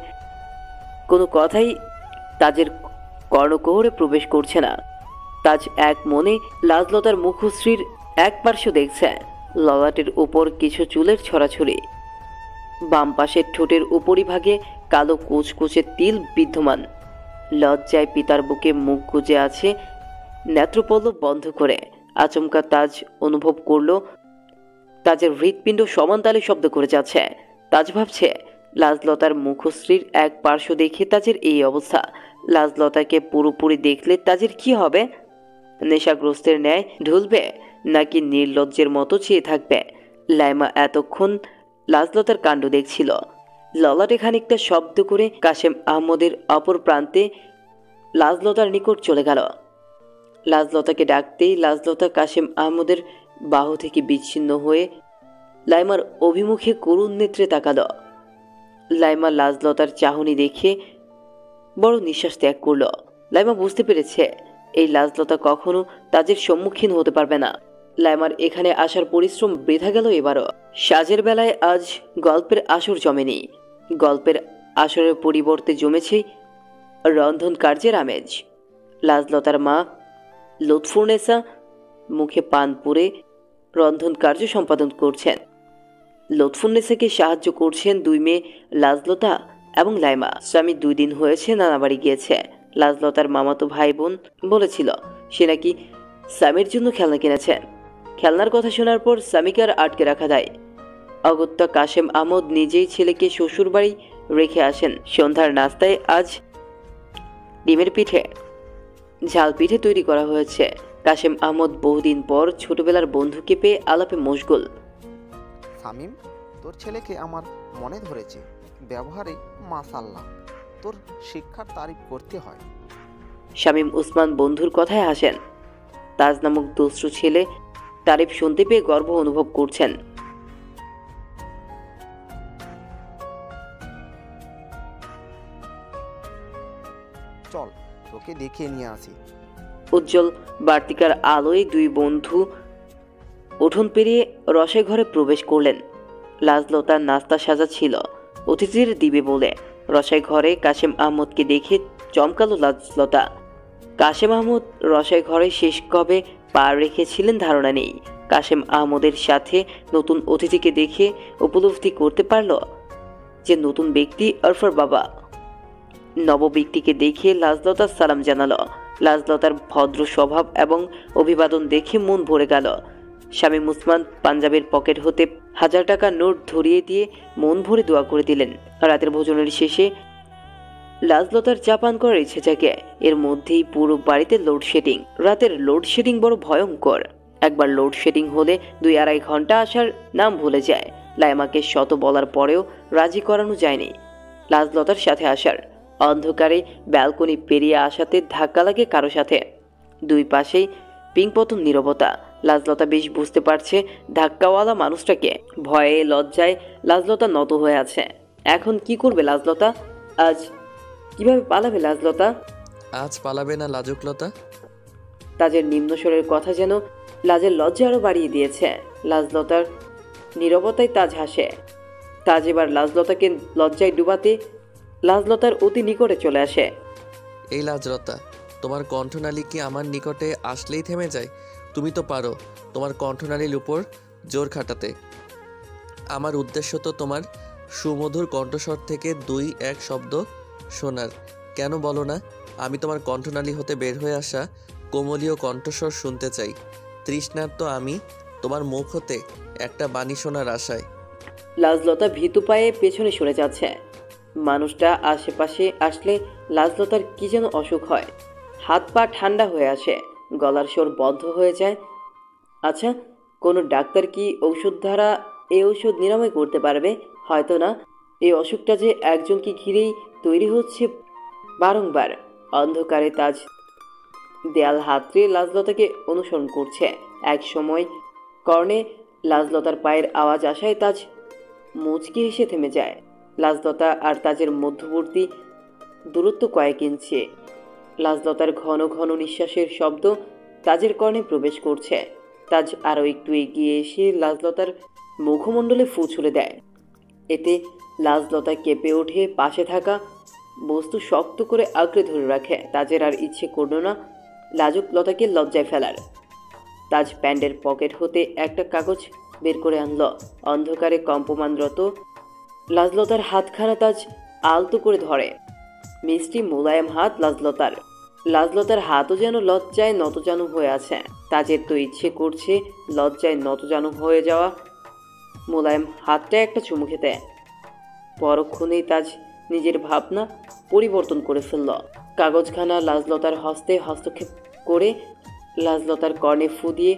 কোনো কথাই তাজের কর্ণকুহরে প্রবেশ করছে না। তাজ এক মনে লাজলতার মুখশ্রীর এক পার্শ্ব দেখছে, ললাটের উপর কিছু চুলের ছড়াছড়ি, বাম পাশের ঠোঁটের উপরিভাগে কালো কুচকুচে তিল বিদ্যমান। লজ্জায় পিতার বুকে মুখ গুজে আছে, নেত্রপল্লব বন্ধ করে। আচমকা তাজ অনুভব করলো তাজের হৃৎপিণ্ড সমান তালে শব্দ করে যাচ্ছে। তাজ ভাবছে, লাজলতার মুখশ্রীর এক পার্শ্ব দেখে তাজের এই অবস্থা। লাজলতাকে পুরোপুরি দেখলে তাজের কি হবে? নেশাগ্রস্তের ন্যায় ঢুলবে নাকি নির্লজ্জের মতো চেয়ে থাকবে? লাইমা এতক্ষণ লাজলতার কাণ্ড দেখছিল। ললাটে খানিকটা শব্দ করে কাশেম আহমদের অপর প্রান্তে লাজলতার নিকট চলে গেল। লাজলতাকে ডাকতেই লাজলতা কাশেম আহমদের বাহু থেকে বিচ্ছিন্ন হয়ে লাইমার অভিমুখে করুণ নেত্রে তাকালো। লাইমা লাজলতার চাহনি দেখে বড় নিঃশ্বাস ত্যাগ করল। লাইমা বুঝতে পেরেছে এই লাজলতা কখনো তাজের সম্মুখীন হতে পারবে না। লাইমার এখানে আসার পরিশ্রম বৃথা গেল এবারও। সাজের বেলায় আজ গল্পের আসর জমেনি। গল্পের আসরের পরিবর্তে জমেছে রন্ধন কার্যের আমেজ। লাজলতার মা লুৎফুন্নেসা মুখে পান পুরে রন্ধন কার্য সম্পাদন করছেন। লুৎফুন্নেসাকে সাহায্য করছেন দুই মেয়ে লাজলতা এবং লাইমা। স্বামী 2 দিন হয়েছে নানা বাড়ি গিয়েছে। লাজলতার মামাতো ভাই বোন বলেছিল সে নাকি স্বামীর জন্য খেলনা কিনেছে। খেলনার কথা শোনার পর স্বামীকে আর আটকে রাখা দেয়। অগত্যা কাশেম আহমদ নিজেই ছেলেকে শ্বশুর বাড়ি রেখে আসেন। সন্ধ্যার নাস্তায় আজ ডিমের পিঠে, ঝাল পিঠে তৈরি করা হয়েছে। কাশেম আহমদ বহুদিন পর ছোটবেলার বন্ধুকে পেয়ে আলাপে মশগুল। শামীম, তোর ছেলেকে আমার মনে ধরেছে, ব্যবহারে মাশাআল্লাহ, তোর শিক্ষার তারিফ করতে হয়। শামীম উসমান বন্ধুর কথায় হাসেন। তাজ নামক দস্যু ছেলে তারিফ শুনতে পেয়ে গর্ব অনুভব করছেন। চল তোকে দেখিয়ে নিয়ে আসি। উজ্জ্বল বার্তিকার আলোয় দুই বন্ধু উঠোন পেরিয়ে রসে ঘরে প্রবেশ করলেন। লাজলতার নাস্তা সাজা ছিল অতিথির দিবে বলে। রসাই ঘরে কাশেম আহমদকে দেখে চমকালো লাজলতা। কাশেম আহমদ রসাই ঘরে শেষ কবে পা রেখেছিলেন ধারণা নেই। কাশেম আহমদের সাথে নতুন অতিথিকে দেখে উপলব্ধি করতে পারল যে নতুন ব্যক্তি অরফার বাবা। নব ব্যক্তিকে দেখে লাজলতা সালাম জানালো। লাজলতার ভদ্র স্বভাব এবং অভিবাদন দেখে মন ভরে গেল। শামীম উসমান পাঞ্জাবের পকেট হতে 1000 টাকার নোট ধরিয়ে দিয়ে মন ভরে দোয়া করে দিলেন। রাতের ভোজনের শেষে লাজলতার চা পান করার ইচ্ছে জাগে। এর মধ্যেই পুরো বাড়িতে লোডশেডিং। রাতের লোডশেডিং বড় ভয়ঙ্কর। একবার লোডশেডিং হলে 2-2.5 ঘন্টা আসার নাম ভুলে যায়। লাইমাকে শত বলার পরেও রাজি করানো যায়নি লাজলতার সাথে আসার। অন্ধকারে ব্যালকনি পেরিয়ে আসাতে ধাক্কা লাগে কারো সাথে। দুই পাশেই পিংপতন নীরবতা। লাজলতা বেশ বুঝতে পারছে ধাক্কাওয়ালা মানুষটাকে। ভয়ে লজ্জায় লাজলতা নত হয়ে আছে। এখন কি করবে লাজলতা? আজ কিভাবে পালাবে লাজলতা? আজ পালাবে না লাজুকলতা? তাজের নিম্নস্বরের কথা যেন লাজের লজ্জা আরো বাড়িয়ে দিয়েছে। লাজলতার নীরবতায় তাজ হাসে। তাজ এবার লাজলতাকে লজ্জায় ডুবাতে লাজলতার অতি নিকটে চলে আসে। এই লাজলতা, তোমার কণ্ঠনালী কি আমার নিকটে আসলেই থেমে যায়? তুমি তো পারো তোমার কণ্ঠনালীর উপর জোর খাটাতে। আমার উদ্দেশ্য তো তোমার সুমধুর কণ্ঠস্বর থেকে 2-1 শব্দ শোনার। কেন বলো না? আমি তোমার কণ্ঠনালী হতে বের হয়ে আসা কোমলীয় কণ্ঠস্বর শুনতে চাই। তৃষ্ণার্ত আমি তোমার মুখ হতে একটা বাণী শোনার আশায়। লাজলতা ভীতু পায়ে পেছনে সরে যাচ্ছে। মানুষটা আশেপাশে আসলে লাজলতার কি যেন অসুখ হয়। হাত পা ঠান্ডা হয়ে আসে, গলার স্বর বন্ধ হয়ে যায়। আচ্ছা, কোনো ডাক্তার কি ঔষধ দ্বারা এই ঔষধ নিরাময় করতে পারবে? হয়তো না। এই অসুখটা যে একজনকে ঘিরেই তৈরি হচ্ছে বারংবার। অন্ধকারে তাজ দেয়াল হাতড়ে লাজলতাকে অনুসরণ করছে। এক সময় কর্ণে লাজলতার পায়ের আওয়াজ আসায় তাজ মুচকি হেসে থেমে যায়। লাজলতা আর তাজের মধ্যবর্তী দূরত্ব কয়েক ইঞ্চি। লাজলতার ঘন ঘন নিঃশ্বাসের শব্দ তাজের কর্ণে প্রবেশ করছে। তাজ আরও একটু এগিয়ে এসে লাজলতার মুখমণ্ডলে ফু ছুড়ে দেয়। এতে লাজলতা কেঁপে ওঠে, পাশে থাকা বস্তু শক্ত করে আঁকড়ে ধরে রাখে। তাজের আর ইচ্ছে করল না লাজুক লতাকে লজ্জায় ফেলার। তাজ প্যান্টের পকেট হতে একটা কাগজ বের করে আনল। অন্ধকারে কম্পমানরত লাজলতার হাতখানা তাজ আলতো করে ধরে। মিষ্টি মোলায়েম হাত লাজলতার। লাজলতার হাতও যেন লজ্জায় নতজানু হয়ে আছে। তাজের তো ইচ্ছে করছে লজ্জায় নতজানু হয়ে যাওয়া মোলায়েম হাতটা একটা চুমু খেতে। পরক্ষণেই তাজ নিজের ভাবনা পরিবর্তন করে ফেলল। কাগজখানা লাজলতার হস্তে হস্তক্ষেপ করে লাজলতার কর্ণে ফু দিয়ে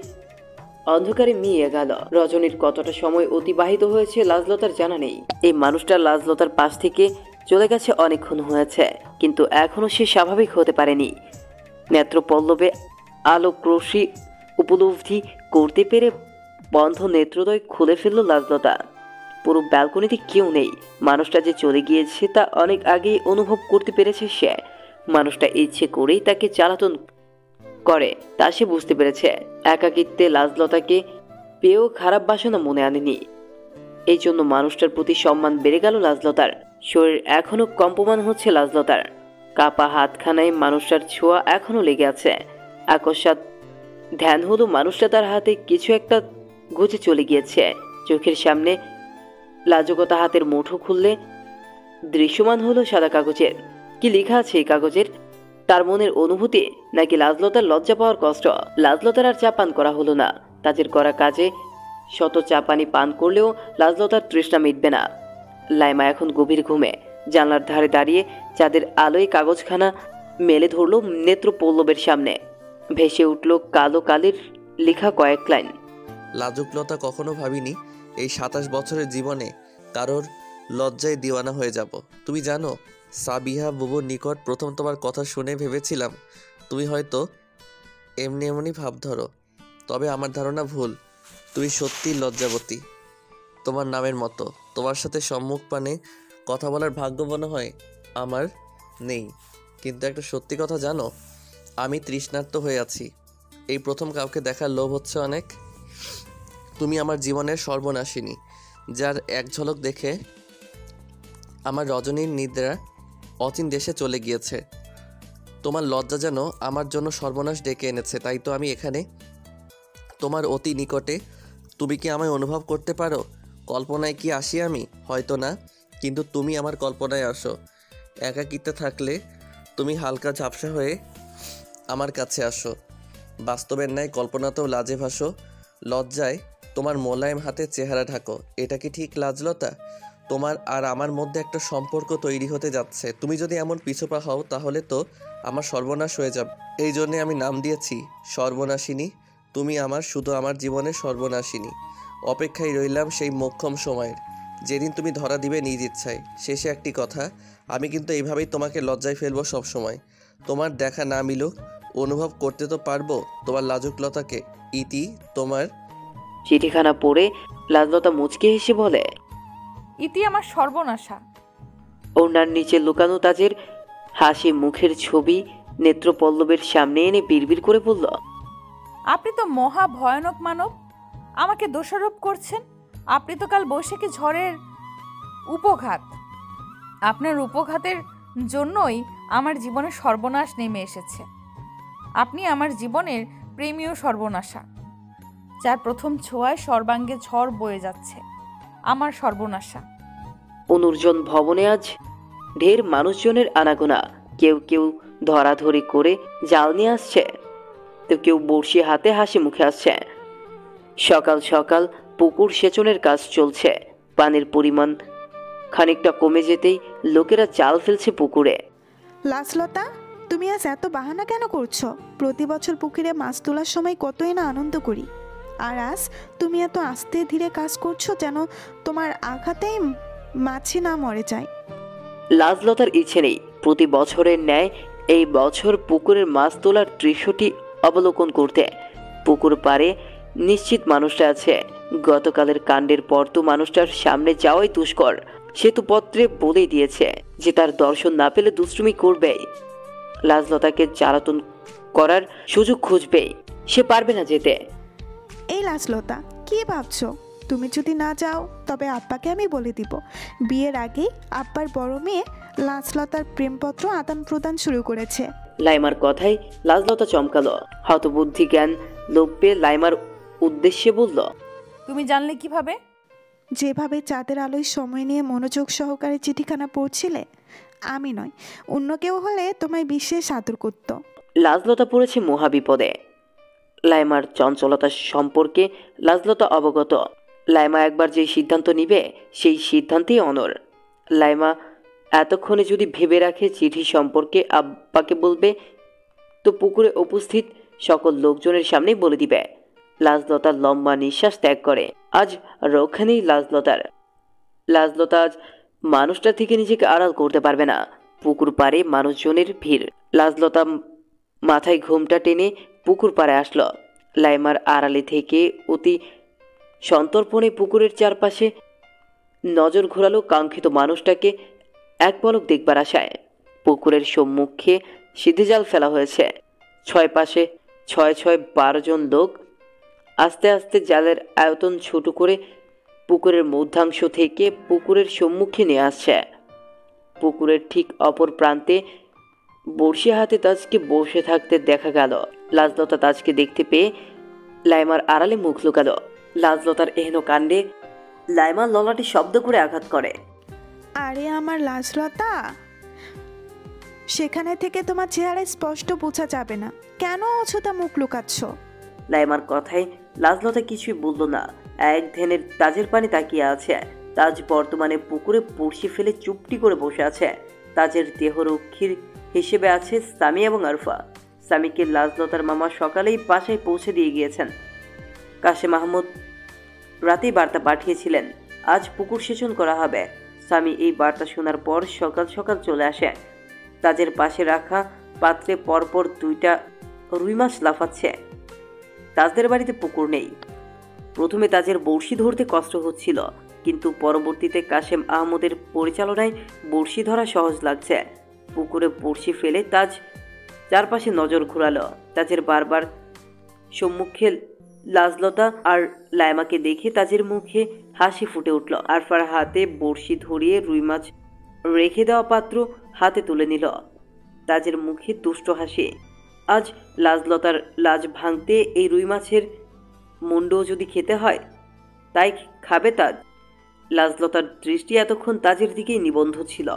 অন্ধকারে মিয়ে গেল। রজনীর কতটা সময় অতিবাহিত হয়েছে লাজলতার জানা নেই। এই মানুষটা লাজলতার পাশ থেকে চলে গেছে অনেকক্ষণ হয়েছে, কিন্তু এখনো সে স্বাভাবিক হতে পারেনি। নেত্রপল্লবে আলোকরশ্মি উপলব্ধি করতে পেরে বন্ধ নেত্রদয় খুলে ফেলল লাজলতা। পুরো ব্যালকনিতে কেউ নেই। মানুষটা যে চলে গিয়েছে তা অনেক আগেই অনুভব করতে পেরেছে সে। মানুষটা ইচ্ছে করেই তাকে জ্বালাতন করে তা সে বুঝতে পেরেছে। একাকিত্বে লাজলতাকে পেয়েও খারাপ বাসনা মনে আনেনি। এই জন্য মানুষটার প্রতি সম্মান বেড়ে গেল লাজলতার। শরীর এখনো কম্পমান হচ্ছে লাজলতার। কাপা হাতখানায় মানুষটার ছোঁয়া এখনো লেগে আছে। আকস্মাৎ ধ্যান হলো মানুষটা তার হাতে কিছু একটা গুজে চলে গিয়েছে। চোখের সামনে লাজুকতা হাতের মুঠো খুললে দৃশ্যমান হলো সাদা কাগজের। কি লেখা আছে এই কাগজের? তার মনের অনুভূতি নাকি লাজলতার লজ্জা পাওয়ার কষ্ট? লাজলতার আর চা পান করা হলো না। তাজের করা কাজে শত চা পানি পান করলেও লাজলতার তৃষ্ণা মিটবে না। লাইমা এখন গভীর ঘুমে। জানলার ধারে দাঁড়িয়ে চাঁদের আলোয় কাগজখানা মেলে ধরল নেত্রপল্লবের সামনে। ভেসে উঠল কালো কালির লেখা কয়েক লাইন। লাজুকলতা কখনো ভাবিনি এই 27 বছরের জীবনে কারোর লজ্জায় দিওয়ানা হয়ে যাব। তুমি জানো, সাবিহা বুবুর নিকট প্রথম তোমার কথা শুনে ভেবেছিলাম তুমি হয়তো এমনি এমনি ভাব ধরো, তবে আমার ধারণা ভুল। তুমি সত্যিই লজ্জাবতী, তোমার নামের মতো। তোমার সাথে সম্মুখ পানে কথা বলার ভাগ্য মনে হয় আমার নেই। কিন্তু একটা সত্যি কথা জানো, আমি তৃষ্ণার্ত হয়ে আছি। এই প্রথম কাউকে দেখার লোভ হচ্ছে অনেক। তুমি আমার জীবনের সর্বনাশিনী, যার এক ঝলক দেখে আমার রজনীর নিদ্রা অচিন দেশে চলে গিয়েছে। তোমার লজ্জা যেন আমার জন্য সর্বনাশ ডেকে এনেছে। তাই তো আমি এখানে, তোমার অতি নিকটে। তুমি কি আমায় অনুভব করতে পারো? কল্পনায় কি আসি আমি? হয়তো না, কিন্তু তুমি আমার কল্পনায় আসো। একাকিত্বে থাকলে তুমি হালকা ঝাপসা হয়ে আমার কাছে আসো। বাস্তবের ন্যায় কল্পনাতেও লাজে ভাসো। লজ্জায় তোমার মোলায়েম হাতে চেহারা ঢাকো। এটা কি ঠিক লাজলতা? তোমার আর আমার মধ্যে একটা সম্পর্ক তৈরি হতে যাচ্ছে। তুমি যদি এমন পিছপা হও তাহলে তো আমার সর্বনাশ হয়ে যাবে। এই জন্যে আমি নাম দিয়েছি সর্বনাশিনী। তুমি আমার, শুধু আমার জীবনের সর্বনাশিনী। অপেক্ষায় রইলাম সেই মোক্ষম সময়ের, যেদিন তুমি ধরা দিবে নিজ ইচ্ছায়। শেষে একটি কথা, আমি কিন্তু এইভাবেই তোমাকে লজ্জায় ফেলবো সব সময়। তোমার দেখা না মিলুক, অনুভব করতে তো পারবো তোমার লাজুকলতাকে। ইতি, তোমার। চিঠিখানা পড়ে লাজলতা মুচকে হেসে বলে, ইতি আমার সর্বনাশা। ওনার নিচে লুকানো তাজের হাসি মুখের ছবি নেত্রপল্লবের সামনে এনে বিড়বিড় করে বলল, আপনি তো মহা ভয়ানক মানব। আমাকে দোষারোপ করছেন। আপনি তো কাল বৈশাখী ঝড়ের উপঘাত। আপনার উপঘাতের জন্যই আমার জীবনে সর্বনাশ নেমে এসেছে। আপনি আমার জীবনের প্রেমীয় সর্বনাশা, যার প্রথম ছোঁয়ায় সর্বাঙ্গে ঝড় বয়ে যাচ্ছে। আমার সর্বনাশা। অনুর্জন ভবনে আজ ঢের মানুষজনের আনাগোনা। কেউ কেউ ধরাধরি করে জাল নিয়ে আসছে, তো কেউ বড়শি হাতে হাসি মুখে আসছে। সকাল সকাল পুকুর সেচনের কাজ চলছে। পানির পরিমাণ খানিকটা কমে যেতেই লোকেরা জাল ফেলছে পুকুরে। লাজলতা, তুমি আজ এত বাহানা কেন করছো? প্রতি বছর পুকুরে মাছ তোলার সময় কতই না আনন্দ করি, আর আজ তুমি এত আস্তে ধীরে কাজ করছো যেন তোমার আঘাতেই মাছি না মরে যায়। লাজলতার ইচ্ছে নেই প্রতি বছরের ন্যায় এই বছর পুকুরের মাছ তোলার দৃশ্যটি অবলোকন করতে। পুকুর পাড়ে নিশ্চিত মানুষটা আছে। গতকালের কাণ্ডের পর তো মানুষটার সামনে যাওয়াই দুষ্কর। সেতুপত্রে বলেই দিয়েছে যে তার দর্শন না পেলে দুষ্টুমি করবেই, লাজলতাকে জ্বালাতন করার সুযোগ খুঁজবেই। সে পারবে না যেতে। এই লাজলতা, কি ভাবছো? তুমি যদি না যাও তবে আব্বাকে আমি বলে দিব। বিয়ের আগেই আব্বার বড় মেয়ে লাজলতার প্রেমপত্র আদান প্রদান শুরু করেছে। লাইমার কথায় লাজলতা চমকালো। হতবুদ্ধি জ্ঞান লোপ পেয়ে লাইমার উদ্দেশ্যে বলল, তুমি জানলে কিভাবে? যেভাবে চাঁদের আলোয় সময় নিয়ে মনোযোগ সহকারে চিঠিখানা পড়ছিলে, আমি নয় অন্য কেউ হলে তোমায় বিশেষ আদর করত। লাজলতা পড়েছে মহাবিপদে। লাইমার চঞ্চলতা সম্পর্কে লাজলতা অবগত। লাইমা একবার যে সিদ্ধান্ত নিবে সেই সিদ্ধান্তেই অনর। লাইমা এতক্ষণে যদি ভেবে রাখে চিঠি সম্পর্কে আব্বাকে বলবে, তো পুকুরে উপস্থিত সকল লোকজনের সামনেই বলে দিবে। লাজলতা লম্বা নিঃশ্বাস ত্যাগ করে। আজ রক্ষা নেই লাজলতার। লাজলতা আজ মানুষটা থেকে নিজেকে আড়াল করতে পারবে না। পুকুর পাড়ে মানুষজনের ভিড়। লাজলতা মাথায় ঘোমটা টেনে পুকুর পাড়ে আসলো। লাইমার আড়ালে থেকে অতি সন্তর্পণে পুকুরের চারপাশে নজর ঘোরালো কাঙ্ক্ষিত মানুষটাকে এক পলক দেখবার আশায়। পুকুরের সম্মুখে সিদ্ধি জাল ফেলা হয়েছে। ছয় পাশে ৬-৬-১২ জন লোক আস্তে আস্তে জালের আয়তন ছোট করে পুকুরের মধ্যাংশ থেকে পুকুরের সম্মুখে নিয়ে আসছে। পুকুরের ঠিক অপর প্রান্তে বড়শি হাতে তাজকে বসে থাকতে দেখা গেল। লাজলতা তাজকে দেখতে পেয়ে লাইমার আড়ালে মুখ লুকালো। লাজলতার এহেন কাণ্ডে লাইমা ললাটে শব্দ করে আঘাত করে। আরে আমার লাজলতা, সেখানে থেকে তোমার চেহারায় স্পষ্ট বোঝা যাবে না, কেন অযথা মুখ লুকাচ্ছ? লাইমার কথায় লাজলতা কিছুই বলল না। এক ধ্যানের তাজের পানি তাকিয়ে আছে। তাজ বর্তমানে পুকুরে বড়শি ফেলে চুপটি করে বসে আছে। তাজের দেহরক্ষীর হিসেবে আছে সামি এবং আরফা। সামিকে লাজলতার মামা সকালেই বাসায় পৌঁছে দিয়ে গিয়েছেন। কাশেম মাহমুদ রাতেই বার্তা পাঠিয়েছিলেন আজ পুকুর সেচন করা হবে। সামি এই বার্তা শোনার পর সকাল সকাল চলে আসে। তাজের পাশে রাখা পাত্রে পরপর 2টা রুই মাছ লাফাচ্ছে। তাজদের বাড়িতে পুকুর নেই। প্রথমে তাজের বড়শি ধরতে কষ্ট হচ্ছিল, কিন্তু পরবর্তীতে কাশেম আহমদের পরিচালনায় বড়শি ধরা সহজ লাগছে। পুকুরে বড়শি ফেলে তাজ চারপাশে নজর ঘোরালো। তাজের বারবার সম্মুখে লাজলতা আর লাইমাকে দেখে তাজের মুখে হাসি ফুটে উঠল। আরফার হাতে বড়শি ধরিয়ে রুই মাছ রেখে দেওয়া পাত্র হাতে তুলে নিল। তাজের মুখে দুষ্ট হাসি। আজ লাজলতার লাজ ভাঙতে এই রুই মাছের মুন্ডও যদি খেতে হয় তাই খাবে তাজ। লাজলতার দৃষ্টি এতক্ষণ তাজের দিকেই নিবন্ধ ছিল।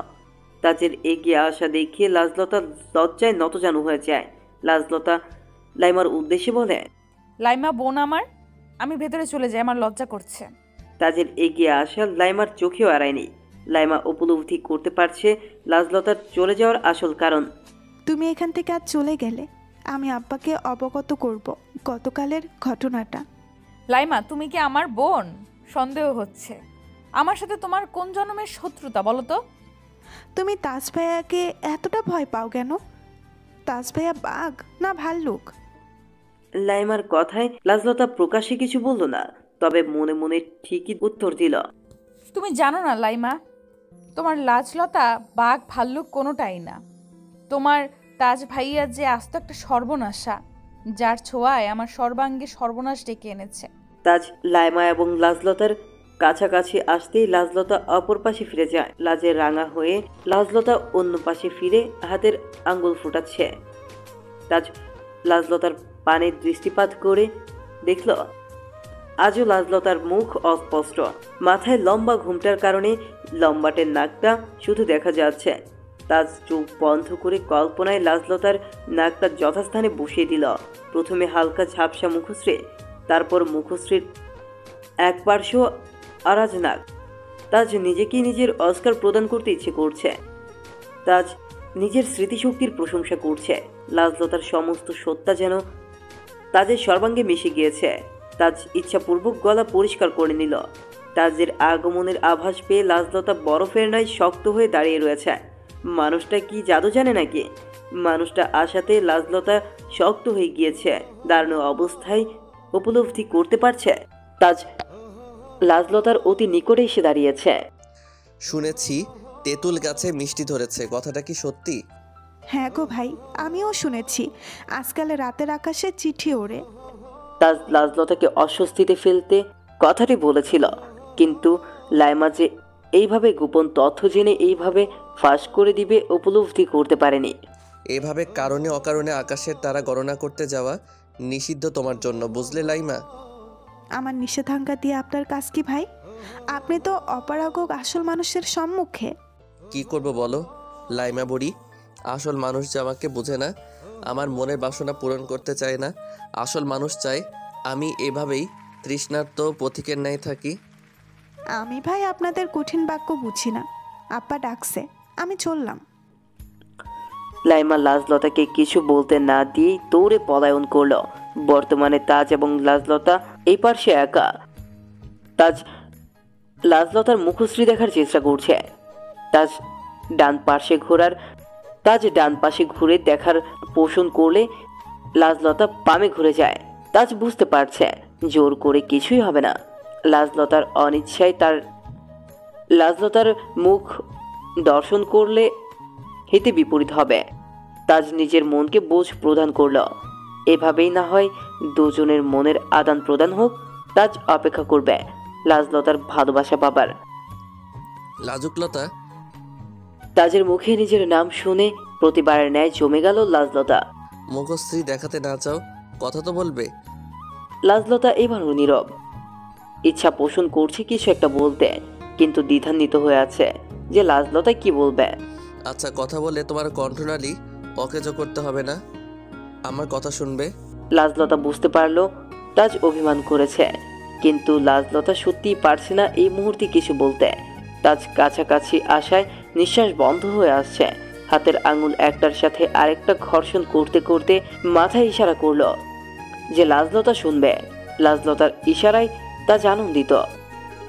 তাজের এগিয়ে আসা দেখে লাজলতা লজ্জায় নতজানু হয়ে যায়। লাজলতা লাইমার উদ্দেশ্যে বলে, লাইমা বোন আমার, আমি ভেতরে চলে যাই, আমার লজ্জা করছে। তাজের এগিয়ে আসা লাইমার চোখেও এড়ায়নি। লাইমা উপলব্ধি করতে পারছে লাজলতার চলে যাওয়ার আসল কারণ। তুমি এখান থেকে আজ চলে গেলে আমি আব্বাকে অবগত করব গতকালের ঘটনাটা। লাইমা, তুমি কি আমার বোন? সন্দেহ হচ্ছে। আমার সাথে তোমার কোন জন্মের শত্রুতা বলো তো? তুমি তাজ ভাইয়াকে এতটা ভয় পাও কেন? তাজ ভাইয়া বাঘ না ভাল্লুক? লাইমার কথায় লাজলতা প্রকাশ্যে কিছু বলল না, তবে মনে মনে ঠিকই উত্তর দিল। তুমি জানো না লাইমা, তোমার লাজলতা বাঘ ভাল্লুক কোনোটাই না। তোমার তাজ ভাইয়া যে আস্ত একটা সর্বনাশা, যার ছোঁয়ায় আমার সর্বাঙ্গে সর্বনাশ ডেকে এনেছে। তাজ লাইমা এবং লাজলতার কাছাকাছি আসতেই লাজলতা অপর পাশে ফিরে যায়। লাজে রাঙা হয়ে লাজলতা অন্য পাশে ফিরে হাতের আঙ্গুল ফোটাচ্ছে। তাজ লাজলতার পানে দৃষ্টিপাত করে দেখল আজও লাজলতার মুখ অস্পষ্ট। মাথায় লম্বা ঘুমটার কারণে লম্বাটে নাকটা শুধু দেখা যাচ্ছে। তাজ চোখ বন্ধ করে কল্পনায় লাজলতার নাকটা যথাস্থানে বসিয়ে দিল। প্রথমে হালকা ঝাপসা মুখশ্রী, তারপর মুখশ্রীর এক পার্শ্ব আরাজ নাক। তাজ নিজেকেই নিজের অস্কার প্রদান করতে ইচ্ছে করছে। তাজ নিজের স্মৃতিশক্তির প্রশংসা করছে। লাজলতার সমস্ত সত্তা যেন তাজের সর্বাঙ্গে মিশে গিয়েছে। তাজ ইচ্ছাপূর্বক গলা পরিষ্কার করে নিল। তাজের আগমনের আভাস পেয়ে লাজলতা বরফের ন্যায় শক্ত হয়ে দাঁড়িয়ে রয়েছে। মানুষটা কি জাদু জানে নাকি? মানুষটা আসাতে লাজলতা শক্ত হয়ে গিয়েছে। দাঁড়ানো অবস্থায় উপলব্ধি করতে পারছে তাজ লাজলতার অতি নিকটে এসে দাঁড়িয়েছে। শুনেছি তেঁতুল গাছে মিষ্টি ধরেছে, কথাটা কি সত্যি? হ্যাঁ গো ভাই, আমিও শুনেছি আজকাল রাতের আকাশে চিঠি ওড়ে। তাজ লাজলতাকে অস্বস্তিতে ফেলতে কথাটি বলেছিল, কিন্তু লাইমা যে এইভাবে গোপন তথ্য জেনে এইভাবে ফাঁস করে দিবে উপলব্ধি করতে পারেনি। এভাবে কারণে অকারণে আকাশের তারা গণনা করতে যাওয়া নিষিদ্ধ তোমার জন্য, বুঝলে লাইমা? আমার নিষেধাজ্ঞা দিয়ে আপনার কাজ কি ভাই? আপনি তো অপারগক আসল মানুষের সম্মুখে। কি করব বলো লাইমা বুড়ি? আসল মানুষ যে আমাকে বোঝে না, আমার মনের বাসনা পূরণ করতে চায় না। আসল মানুষ চায় আমি এভাবেই তৃষ্ণার্ত পথিকের ন্যায় থাকি। আমি ভাই আপনাদের কঠিন বাক্য বুঝি না। আব্বা ডাকছে, আমি চললাম। লাইমা লাজলতাকে কিছু বলতে না দিয়ে দৌড়ে পলায়ন করলো। বর্তমানে তাজ এবং লাজলতা এই পার্শ্বে একা। তাজ লাজলতার মুখশ্রী দেখার চেষ্টা করছে। তাজ ডান পাশে ঘুরে দেখার পোষণ করলে লাজলতা বামে ঘুরে যায়। তাজ বুঝতে পারছে জোর করে কিছুই হবে না। লাজলতার অনিচ্ছায় লাজলতার মুখ দর্শন করলে হিতে বিপরীত হবে। তাজ নিজের মনকে বোঝ প্রদান করল। এভাবেই না হয় দুজনের মনের আদান প্রদান হোক। তাজ অপেক্ষা করবে লাজলতার ভালোবাসা পাবার। লাজুকলতা। তাজের মুখে নিজের নাম শুনে প্রতিবারের ন্যায় জমে গেল লাজলতা। মুখশ্রী দেখাতে না চাও, কথা তো বলবে। লাজলতা এবারও নীরব। ইচ্ছা পোষণ করছে কিছু একটা বলতে, কিন্তু দ্বিধান্বিত হয়ে আছে যে লাজলতা কি বলবে। আচ্ছা, কথা বলে তোমার কণ্ঠনালী অকেজো করতে হবে না, আমার কথা শুনবে। লাজলতা বুঝতে পারলো তাজ অভিমান করেছে, কিন্তু লাজলতা সত্যিই পারছে না এই মুহূর্তে কিছু বলতে। তাজ কাছাকাছি আসায় নিঃশ্বাস বন্ধ হয়ে আসছে। হাতের আঙুল একটার সাথে আরেকটা ঘর্ষণ করতে করতে মাথায় ইশারা করলো যে লাজলতা শুনবে। লাজলতার ইশারায় তাজ আনন্দিত।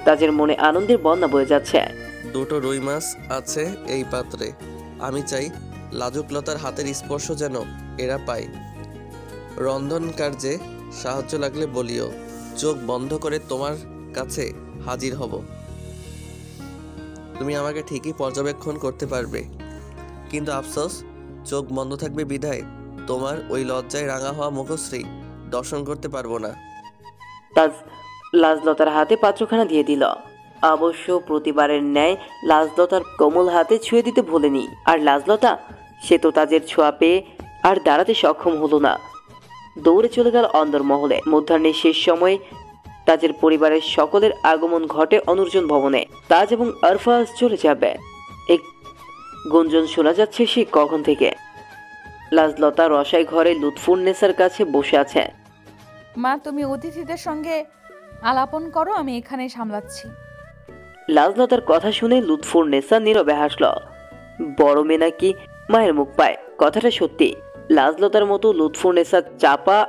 তাজের মনে আনন্দের বন্যা বয়ে যাচ্ছে। দুটো রুই মাছ আছে এই পাত্রে, আমি চাই লাজুকলতার হাতের স্পর্শ যেন এরা পায়। রন্ধন কার্যে সাহায্য লাগলে বলিও, চোখ বন্ধ করে তোমার কাছে হাজির হব। তুমি আমাকে ঠিকই পর্যবেক্ষণ করতে পারবে, কিন্তু আফসোস চোখ বন্ধ থাকবে বিধায় তোমার ওই লজ্জায় রাঙা হওয়া মুখশ্রী দর্শন করতে পারবো না। তাজ লাজলতার হাতে পাত্রখানা দিয়ে দিল। অবশ্য প্রতিবারের ন্যায় লাজলতার কোমল হাতে ছুঁয়ে দিতে ভোলেনি। আর লাজলতা, সে তো তাজের ছোঁয়া পেয়ে আর দাঁড়াতে সক্ষম হলো না। দৌড়ে চলে গেল অন্দরমহলে। মধ্যাহ্নের শেষ সময়ে তাজের পরিবারের সকলের আগমন ঘটে অনুর্জন ভবনে। তাজ এবং আরফাজ চলে যাবে, এক গুঞ্জন শোনা যাচ্ছে সে কখন থেকে। লাজলতা রসাই ঘরে লুৎফুন্নেসার কাছে বসে আছে। মা, তুমি অতিথিদের সঙ্গে আলাপন করো, আমি এখানে সামলাচ্ছি। লাজলতার কথা শুনে লুৎফুন্নেসা নীরবে হাসল। বড় মেয়ে নাকি মায়ের মুখ পায়, কথাটা সত্যি। লাজলতার মতো লুৎফুন্নেসা চাপা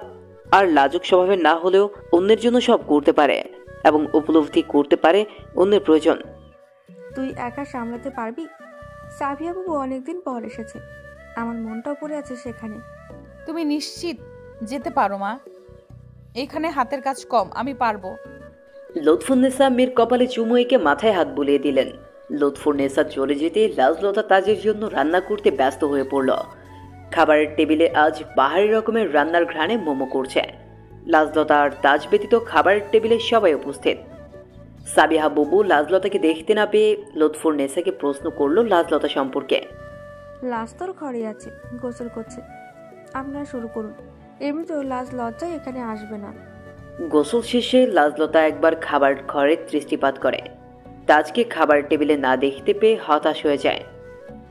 আর লাজুক স্বভাবের না হলেও অন্যের জন্য সব করতে পারে এবং উপলব্ধি করতে পারে অন্যের প্রয়োজন। তুই একা সামলাতে পারবি? সাবিয়া বাবু অনেকদিন পর এসেছে, আমার মনটাও পড়ে আছে সেখানে। তুমি নিশ্চিত যেতে পারো মা? এখানে হাতের কাজ কম, আমি পারবো। লুৎফুন্নেসা মেয়ের কপালে চুমু এঁকে মাথায় হাত বুলিয়ে দিলেন। লুৎফুন্নেসা চলে যেতে লাজলতা তাজের জন্য রান্না করতে ব্যস্ত হয়ে পড়ল। খাবারের টেবিলে আজ বাহারি রকমের রান্নার ঘ্রাণে মোমো করছে। লাজলতা আর তাজ ব্যতীত খাবারের টেবিলে সবাই উপস্থিত। সাবিহা বুবু লাজলতাকে দেখতে না পেয়ে লুৎফুন্নেসাকে প্রশ্ন করলো লাজলতা সম্পর্কে। লাজ তোর ঘরে আছে, গোসল করছে, আপনারা শুরু করুন। এমনিতেও লাজ লজ্জায় এখানে আসবে না। গোসল শেষে লাজলতা একবার খাবার ঘরে দৃষ্টিপাত করে। তাজকে খাবার টেবিলে না দেখতে পেয়ে হতাশ হয়ে যায়।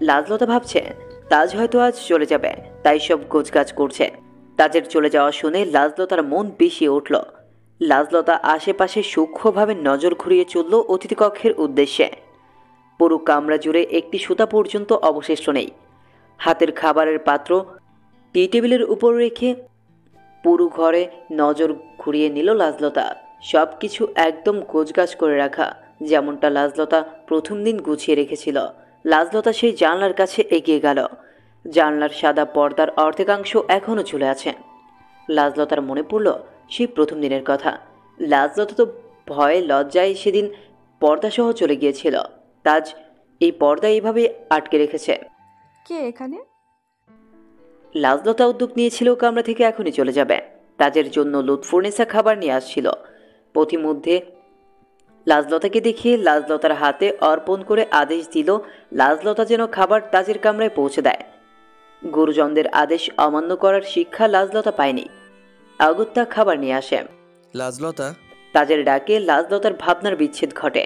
লাজলতা ভাবছে তাজ হয়তো আজ চলে যাবে, তাই সব গোছগাছ করছে। তাজের চলে যাওয়া শুনে লাজলতার মন বিষিয়ে উঠল। লাজলতা আশেপাশে সূক্ষ্মভাবে নজর ঘুরিয়ে চলল অতিথি কক্ষের উদ্দেশ্যে। পুরো কামরা জুড়ে একটি সুতা পর্যন্ত অবশিষ্ট নেই। হাতের খাবারের পাত্র টি টেবিলের উপর রেখে পুরো ঘরে নজর ঘুরিয়ে নিল লাজলতা। সব কিছু একদম গোছগাছ করে রাখা, যেমনটা লাজলতা প্রথম দিন গুছিয়ে রেখেছিল। লাজলতা সেই জানলার কাছে এগিয়ে গেল। জানলার সাদা পর্দার অর্ধেকাংশ এখনও ঝুলে আছে। লাজলতার মনে পড়ল সেই প্রথম দিনের কথা। লাজলতা তো ভয়ে লজ্জায় সেদিন পর্দাসহ চলে গিয়েছিল। তাজ এই পর্দা এইভাবে আটকে রেখেছে। কে এখানে? লাজলতা উদ্যোগ নিয়েছিল কামরা থেকে এখনই চলে যাবে। তাজের জন্য লুৎফুন্নেসা খাবার নিয়ে আসছিল। পথিমধ্যে লাজলতাকে দেখিয়ে লাজলতার হাতে অর্পণ করে আদেশ দিল লাজলতা যেন খাবার তাজের কামরায় পৌঁছে দেয়। গুরুজনদের আদেশ অমান্য করার শিক্ষা লাজলতা পায়নি। অগত্যা খাবার নিয়ে আসে। লাজলতা, তাজের ডাকে লাজলতার ভাবনার বিচ্ছেদ ঘটে।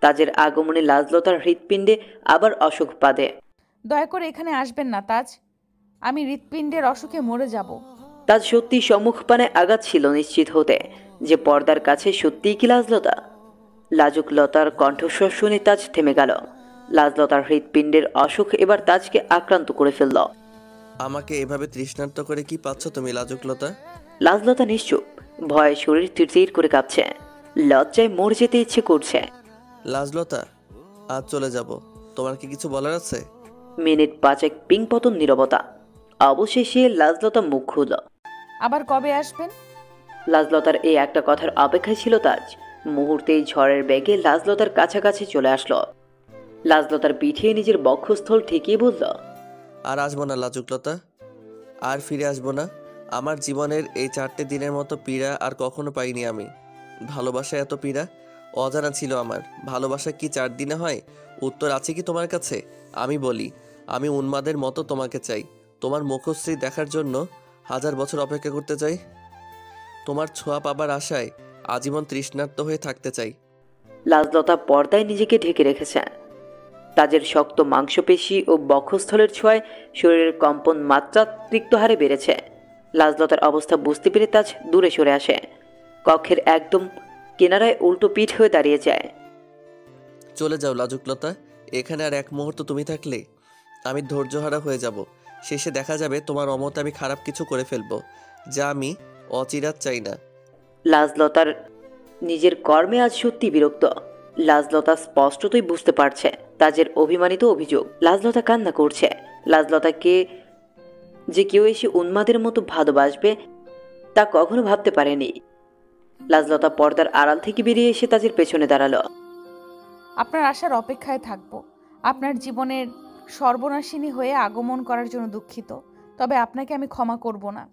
তাজের আগমনে লাজলতার হৃৎপিণ্ডে আবার অসুখ বাঁধে। দয়া করে এখানে আসবেন না তাজ, আমি হৃৎপিণ্ডের অসুখে মরে যাব। তাজ সত্যি সম্মুখপানে আঘাত ছিল নিশ্চিত হতে যে পর্দার কাছে সত্যিই কি লাজলতা। লাজুক লতার কণ্ঠস্বর শুনে তাজ থেমে গেল। লাজলতার হৃৎপিণ্ডের অসুখ এবার তাজকে আক্রান্ত করে ফেলল। আমাকে এভাবে তৃষ্ণার্ত করে কি পাচ্ছ তুমি লাজুকলতা? লাজলতা নিশ্চুপ, ভয়ে শরীর তিরতির করে কাঁপছে, লজ্জায় মরে যেতে ইচ্ছে করছে। লাজলতা, আজ চলে যাব, তোমার কি কিছু বলার আছে? মিনিট পাঁচেক পিংপতন নীরবতা। অবশেষে লাজলতা মুখ খুলল। আবার কবে আসবেন? লাজলতার এই একটা কথার অপেক্ষায় ছিল তাজ। মুহূর্তেই ঝড়ের বেগে লাজলতার কাছাকাছি চলে আসলো। লাজলতার পিঠে নিজের বক্ষস্থল ঠেকিয়ে বলল, আর আসবো না লাজুকলতা, আর ফিরে আসবো না। আমার জীবনের এই 4টে দিনের মতো পীড়া আর কখনো পাইনি আমি। ভালোবাসা এত পীড়া অজানা ছিল আমার। ভালোবাসা কি 4 দিনে হয়? উত্তর আছে কি তোমার কাছে? আমি বলি, আমি উন্মাদের মতো তোমাকে চাই। তোমার মুখশ্রী দেখার জন্য 1000 বছর অপেক্ষা করতে চাই। তোমার ছোঁয়া পাবার আশায় আজীবন তৃষ্ণার্ত হয়ে থাকতে চাই। লাজলতা পর্দায় নিজেকে ঢেকে রেখেছে। তাজের শক্ত মাংসপেশি ও বক্ষস্থলের ছোঁয়ায় শরীরের কম্পন মাত্রাতিরিক্ত হারে বেড়েছে। লাজলতার অবস্থা বুঝতে পেরে তাজ দূরে সরে আসে। কক্ষের একদম কিনারায় উল্টো পিঠ হয়ে দাঁড়িয়ে যায়। চলে যাও লাজুকলতা, এখানে আর এক মুহূর্ত তুমি থাকলে আমি ধৈর্যহারা হয়ে যাব। শেষে দেখা যাবে তোমার অমতে আমি খারাপ কিছু করে ফেলবো, যা আমি অচিরাত চাই না। লাজলতার নিজের কর্মে আজ সত্যি বিরক্ত। লাজলতা স্পষ্টতই বুঝতে পারছে তাজের অভিমানিত অভিযোগ। লাজলতা কান্না করছে। লাজলতাকে যে কেউ এসে উন্মাদের মতো ভালোবাসবে তা কখনো ভাবতে পারেনি। লাজলতা পর্দার আড়াল থেকে বেরিয়ে এসে তাজের পেছনে দাঁড়ালো। আপনার আসার অপেক্ষায় থাকবো। আপনার জীবনের সর্বনাশিনী হয়ে আগমন করার জন্য দুঃখিত, তবে আপনাকে আমি ক্ষমা করব না।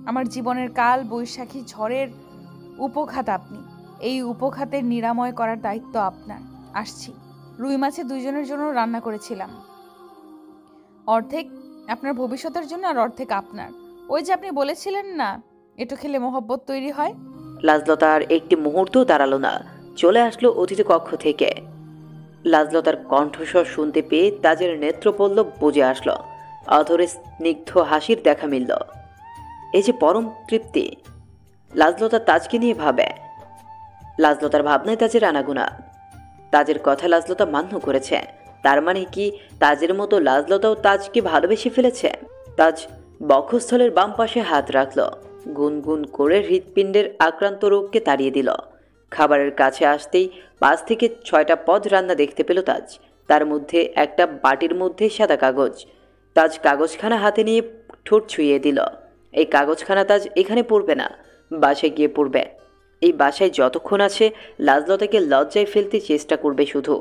আমার জীবনের কাল বৈশাখী ঝড়ের উপঘাত আপনি। এই উপঘাতের নিরাময় করার দায়িত্ব আপনার। আসছি। রুই মাছে 2 জনের জন্য রান্না করেছিলাম, অর্ধেক আপনার ভবিষ্যতের জন্য আর অর্ধেক আপনার। ওই যে আপনি বলেছিলেন না, এটো খেলে মহব্বত তৈরি হয়। লাজলতা আর একটি মুহূর্ত দাঁড়ালো না, চলে আসলো অতিথি কক্ষ থেকে। লাজলতার কণ্ঠস্বর শুনতে পেয়ে তাজের নেত্রপল্লব বুঝে আসলো। অধরে স্নিগ্ধ হাসির দেখা মিলল। এই যে পরম তৃপ্তি। লাজলতা তাজকে নিয়ে ভাবে। লাজলতার ভাবনায় তাজের আনাগোনা। তাজের কথা লাজলতা মান্য করেছে। তার মানে কি তাজের মতো লাজলতাও তাজকে ভালোবেসে ফেলেছে? তাজ বক্ষস্থলের বাম পাশে হাত রাখল। গুনগুন করে হৃৎপিণ্ডের আক্রান্ত রোগকে তাড়িয়ে দিল। খাবারের কাছে আসতেই 5 থেকে 6টা পদ রান্না দেখতে পেল তাজ। তার মধ্যে একটা বাটির মধ্যে সাদা কাগজ। তাজ কাগজখানা হাতে নিয়ে ঠোঁট ছুঁয়ে দিল। এই কাগজখানা তাজ এখানে পড়বে না, বাসায় গিয়ে পড়বে। এই বাসায় যতক্ষণ আছে লাজলতাকে লজ্জায় ফেলতে চেষ্টা করবে শুধু।